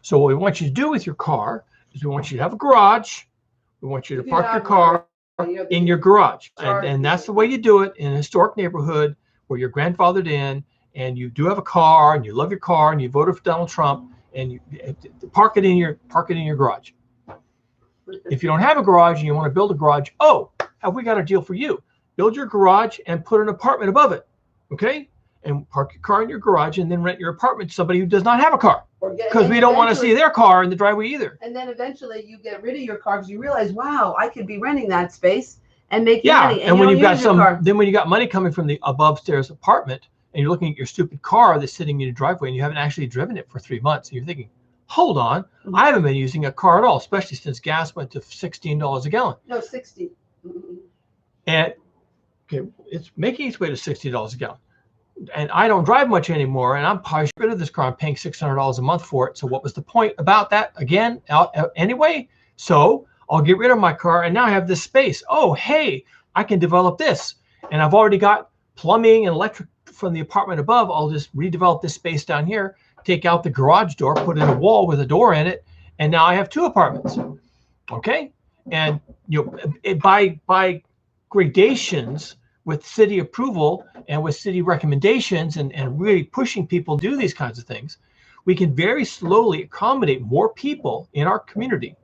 So what we want you to do with your car is we want you to have a garage. We want you to park your car in your garage. And that's the way you do it in a historic neighborhood where you're grandfathered in and you do have a car and you love your car and you voted for Donald Trump, and you park it in your garage. If you don't have a garage and you want to build a garage, have we got a deal for you? Build your garage and put an apartment above it. Okay? And park your car in your garage and then rent your apartment to somebody who does not have a car. Because we don't want to see their car in the driveway either. And then eventually you get rid of your car because you realize, wow, I could be renting that space and making money. And when you've got when you got money coming from the above stairs apartment and you're looking at your stupid car that's sitting in your driveway and you haven't actually driven it for 3 months, and you're thinking, hold on, I haven't been using a car at all, especially since gas went to $16 a gallon. No, 60. And okay, it's making its way to $60 a gallon. And I don't drive much anymore, and I'm probably rid of this car. I'm paying $600 a month for it. So what was the point about that again? Anyway, so I'll get rid of my car, and now I have this space. Oh, hey, I can develop this, and I've already got plumbing and electric from the apartment above. I'll just redevelop this space down here, take out the garage door, put in a wall with a door in it, and now I have 2 apartments. Okay, and by gradations, with city approval and with city recommendations and really pushing people to do these kinds of things, we can very slowly accommodate more people in our community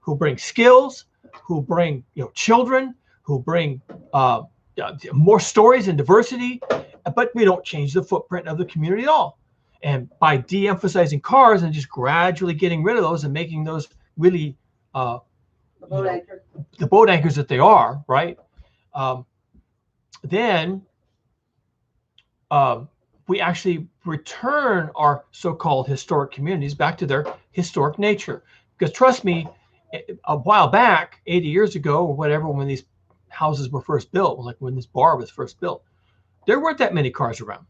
who bring skills, who bring children, who bring more stories and diversity, but we don't change the footprint of the community at all. And by de-emphasizing cars and just gradually getting rid of those and making those really the boat anchors that they are, right? Then we actually return our so-called historic communities back to their historic nature. Because trust me, a while back, 80 years ago or whatever, when these houses were first built, like when this bar was first built, there weren't that many cars around.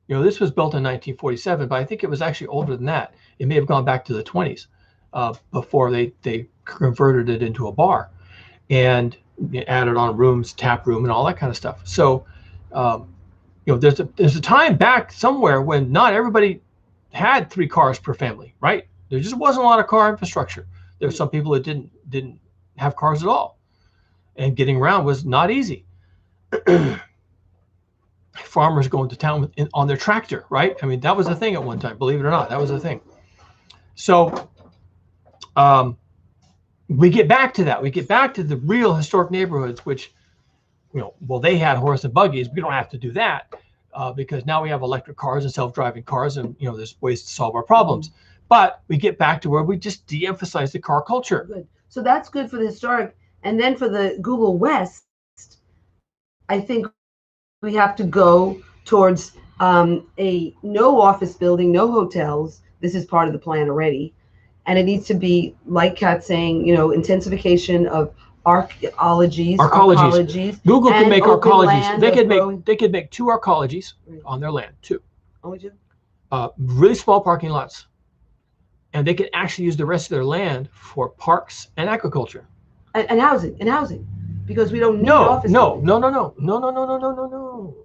This was built in 1947, but I think it was actually older than that. It may have gone back to the 20s before they converted it into a bar. And added on rooms, tap room, and all that kind of stuff. So, there's a time back somewhere when not everybody had 3 cars per family, right? There just wasn't a lot of car infrastructure. There were some people that didn't have cars at all, and getting around was not easy. Farmers going to town on their tractor, right? I mean, that was a thing at one time. Believe it or not, that was a thing. So, we get back to that. We get back to the real historic neighborhoods, which, they had horse and buggies. We don't have to do that because now we have electric cars and self-driving cars, and there's ways to solve our problems. But we get back to where we just de-emphasize the car culture. Good. So that's good for the historic, and then for the Google West, I think we have to go towards a no office building, no hotels. This is part of the plan already. and it needs to be, like Kat's saying, intensification of arcologies. Google can and make open arcologies. land They of could growing- make 2 arcologies Right. on their land, 2. Oh, would you? Really small parking lots, and they can actually use the rest of their land for parks and agriculture. And housing, because we don't need No, office no, buildings. no, no, no, no, no, no, no, no, no, no.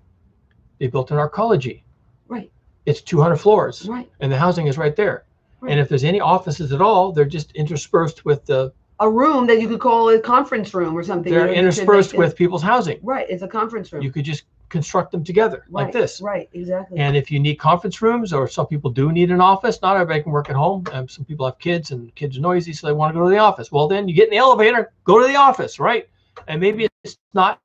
They built an arcology. Right. It's 200 floors, Right. and the housing is right there. Right. And if there's any offices at all, they're just interspersed with a room that you could call a conference room or something. They're interspersed with people's housing. Right. It's a conference room. You could just construct them together like this. Right. Exactly. And if you need conference rooms, or some people do need an office, not everybody can work at home. Some people have kids, and kids are noisy, so they want to go to the office. Well, then you get in the elevator, go to the office, right? And maybe it's not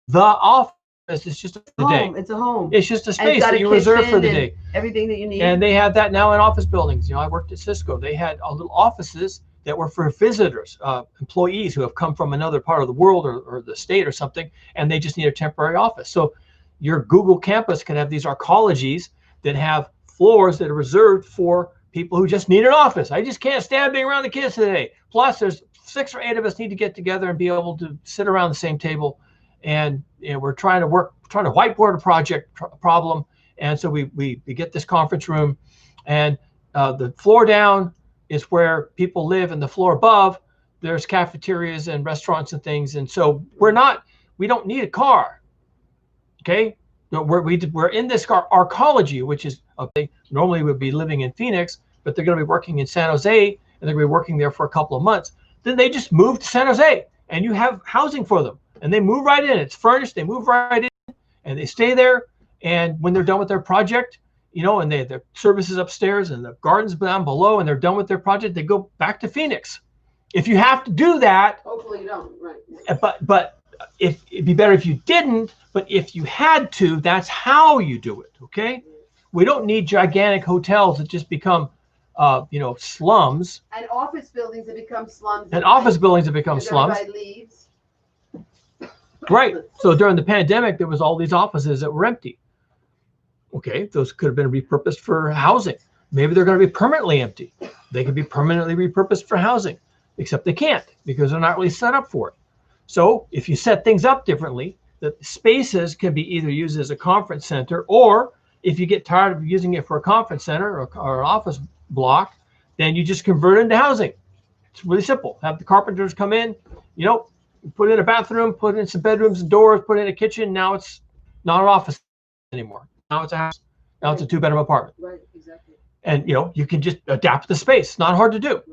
the office, it's just the day. It's a home. It's just a space that you reserve for the day. Everything that you need. And they have that now in office buildings. I worked at Cisco. They had little offices that were for visitors, employees who have come from another part of the world or the state or something, and they just need a temporary office. So your Google campus can have these arcologies that have floors that are reserved for people who just need an office. I just can't stand being around the kids today. Plus, there's 6 or 8 of us need to get together and be able to sit around the same table. And we're trying to whiteboard a problem. And so we get this conference room, and the floor down is where people live, and the floor above, there's cafeterias and restaurants and things. And so we don't need a car. Okay. We're in this arcology, which is they normally would be living in Phoenix, but they're going to be working in San Jose, and they're going to be working there for a couple of months. Then they just move to San Jose, and you have housing for them, and they move right in. It's furnished. They move right in, and they stay there. And when they're done with their project, and their services upstairs and the gardens down below, and they're done with their project, they go back to Phoenix. If you have to do that, hopefully you don't, right? But it'd be better if you didn't. But if you had to, that's how you do it. Okay, we don't need gigantic hotels that just become, slums. And office buildings that become slums. And office buildings that become slums. Everybody leaves. Right. So during the pandemic, there was all these offices that were empty. Okay, those could have been repurposed for housing. Maybe they're going to be permanently empty. They could be permanently repurposed for housing, except they can't because they're not really set up for it. So if you set things up differently, the spaces can be either used as a conference center, or if you get tired of using it for a conference center or an office block, then you just convert it into housing. It's really simple. Have the carpenters come in, put in a bathroom, put in some bedrooms and doors, put in a kitchen. Now it's not an office anymore. Now it's a house. Now it's a 2-bedroom apartment. Right, exactly. And you can just adapt the space. It's not hard to do,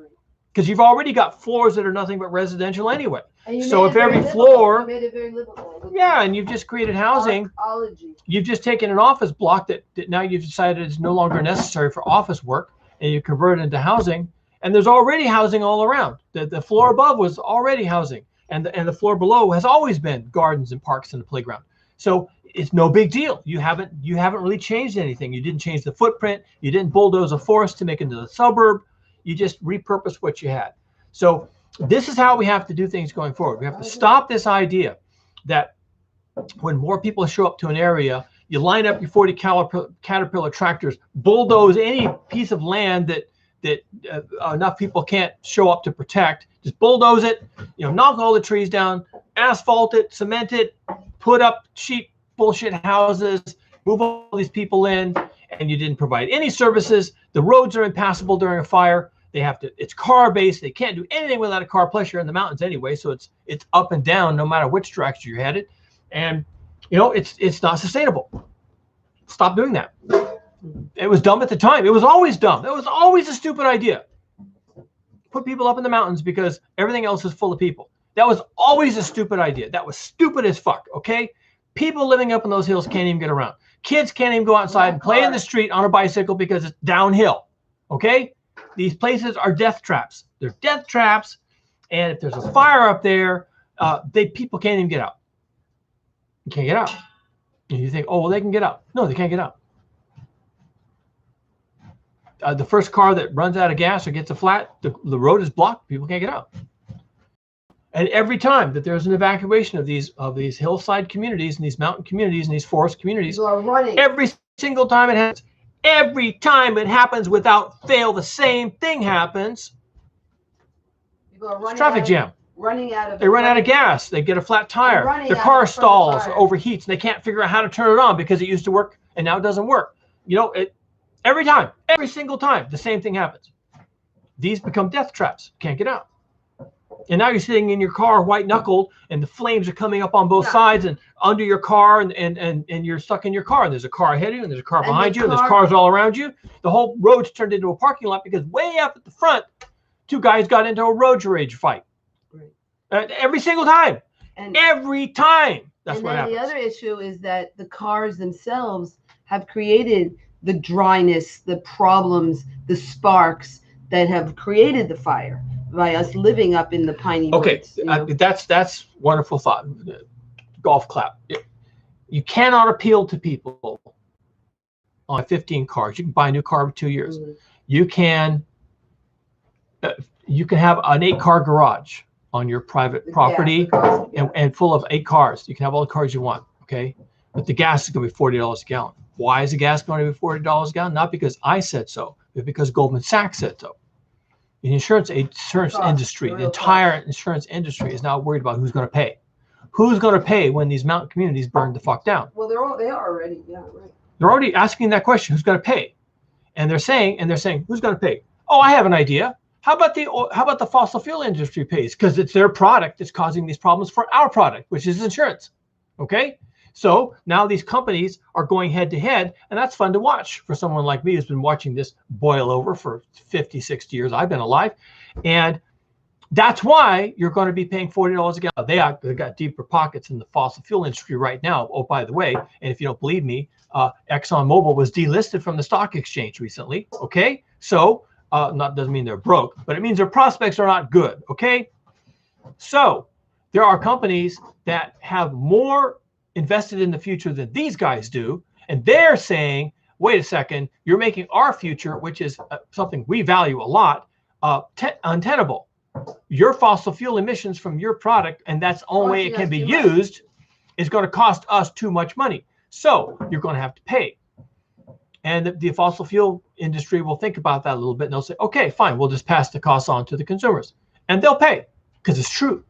because you've already got floors that are nothing but residential anyway. So if every floor, made it very livable. yeah, and you've just created housing. Arcology. You've just taken an office block that now you've decided is no longer necessary for office work, and you convert it into housing. And there's already housing all around. The floor above was already housing, and the floor below has always been gardens and parks and a playground. So it's no big deal. You haven't really changed anything. You didn't change the footprint. You didn't bulldoze a forest to make it into a suburb. You just repurposed what you had. So this is how we have to do things going forward. We have to stop this idea that when more people show up to an area, you line up your 40 Caterpillar tractors, bulldoze any piece of land that enough people can't show up to protect. Just bulldoze it, knock all the trees down, asphalt it, cement it, put up cheap bullshit houses, move all these people in, and you didn't provide any services. The roads are impassable during a fire. It's car based. They can't do anything without a car. Plus you're in the mountains anyway, so it's up and down no matter which direction you're headed. And it's not sustainable. Stop doing that. It was dumb at the time. It was always dumb. It was always a stupid idea. Put people up in the mountains because everything else is full of people. That was always a stupid idea. That was stupid as fuck, okay? People living up in those hills can't even get around. Kids can't even go outside and play in the street on a bicycle because it's downhill, okay? These places are death traps. They're death traps, and if there's a fire up there, people can't even get out. You can't get out. And you think, oh, well, they can get out. No, they can't get out. The first car that runs out of gas or gets a flat, the road is blocked. People can't get out. And every time that there's an evacuation of these hillside communities and these mountain communities and these forest communities, People are running. every single time it happens, Every time it happens without fail, the same thing happens. People are running Traffic jam. They run out of gas. They get a flat tire. Their car stalls, overheats, and they can't figure out how to turn it on because it used to work and now it doesn't work. You know, every time, every single time, the same thing happens. These become death traps. Can't get out. And now you're sitting in your car, white knuckled, and the flames are coming up on both sides and under your car, and you're stuck in your car. And there's a car ahead of you, and there's a car behind you, and there's cars all around you. The whole road's turned into a parking lot because way up at the front, two guys got into a road rage fight. Every single time. And every time. That's what happens. The other issue is that the cars themselves have created the dryness, the problems, the sparks that have created the fire by us living up in the piney woods. Okay, that's wonderful thought. Golf clap. You cannot appeal to people on 15 cars. You can buy a new car for 2 years. Mm-hmm. You can have an 8-car garage on your private property and full of 8 cars. You can have all the cars you want, okay? But the gas is going to be $40 a gallon. Why is the gas going to be $40 a gallon? Not because I said so, but because Goldman Sachs said so. The insurance industry, the entire insurance industry is now worried about who's going to pay. Who's going to pay when these mountain communities burn the fuck down? Well, they are already, yeah, right. They're already asking that question, who's going to pay? And they're saying, who's going to pay? Oh, I have an idea. How about the fossil fuel industry pays? Because it's their product that's causing these problems for our product, which is insurance. Okay? So now these companies are going head to head, and that's fun to watch for someone like me who's been watching this boil over for 50, 60 years. I've been alive. And that's why you're going to be paying $40 a gallon. They've got deeper pockets in the fossil fuel industry right now. Oh, by the way, and if you don't believe me, ExxonMobil was delisted from the stock exchange recently. Okay? So doesn't mean they're broke, but it means their prospects are not good. Okay? So there are companies that have more invested in the future than these guys do, and they're saying, wait a second, you're making our future, which is something we value a lot, untenable. Your fossil fuel emissions from your product, and that's the only way it can be used, is going to cost us too much money. So you're going to have to pay. And the fossil fuel industry will think about that a little bit, and they'll say, okay, fine, we'll just pass the costs on to the consumers. And they'll pay, because it's true.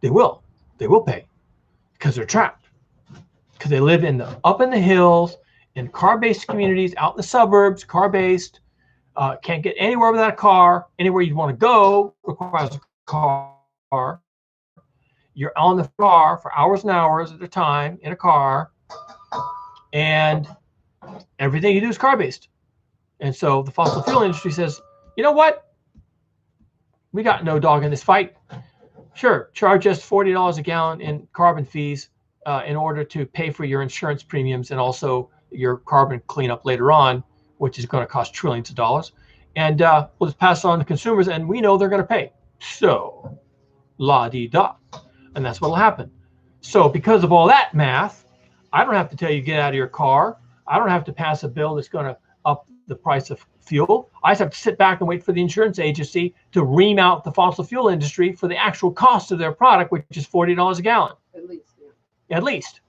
They will pay, because they're trapped. Because they live up in the hills, in car-based communities, out in the suburbs, car-based, can't get anywhere without a car. Anywhere you want to go requires a car. You're on the car for hours and hours at a time in a car, and everything you do is car-based. And so the fossil fuel industry says, you know what? We got no dog in this fight. Sure, charge us $40 a gallon in carbon fees in order to pay for your insurance premiums and also your carbon cleanup later on, which is going to cost trillions of dollars. And we'll just pass it on to consumers, and we know they're going to pay. So, la-di-da. And that's what will happen. So because of all that math, I don't have to tell you get out of your car. I don't have to pass a bill that's going to up the price of fuel. I just have to sit back and wait for the insurance agency to ream out the fossil fuel industry for the actual cost of their product, which is $40 a gallon. At least. At least.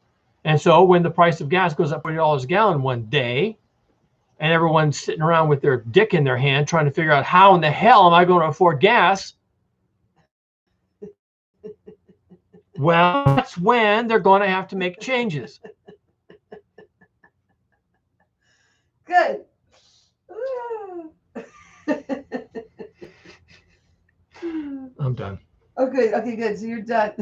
And so when the price of gas goes up $40 a gallon one day, and everyone's sitting around with their dick in their hand trying to figure out how in the hell am I going to afford gas? Well, that's when they're going to have to make changes. Good. I'm done. Okay, good. So you're done.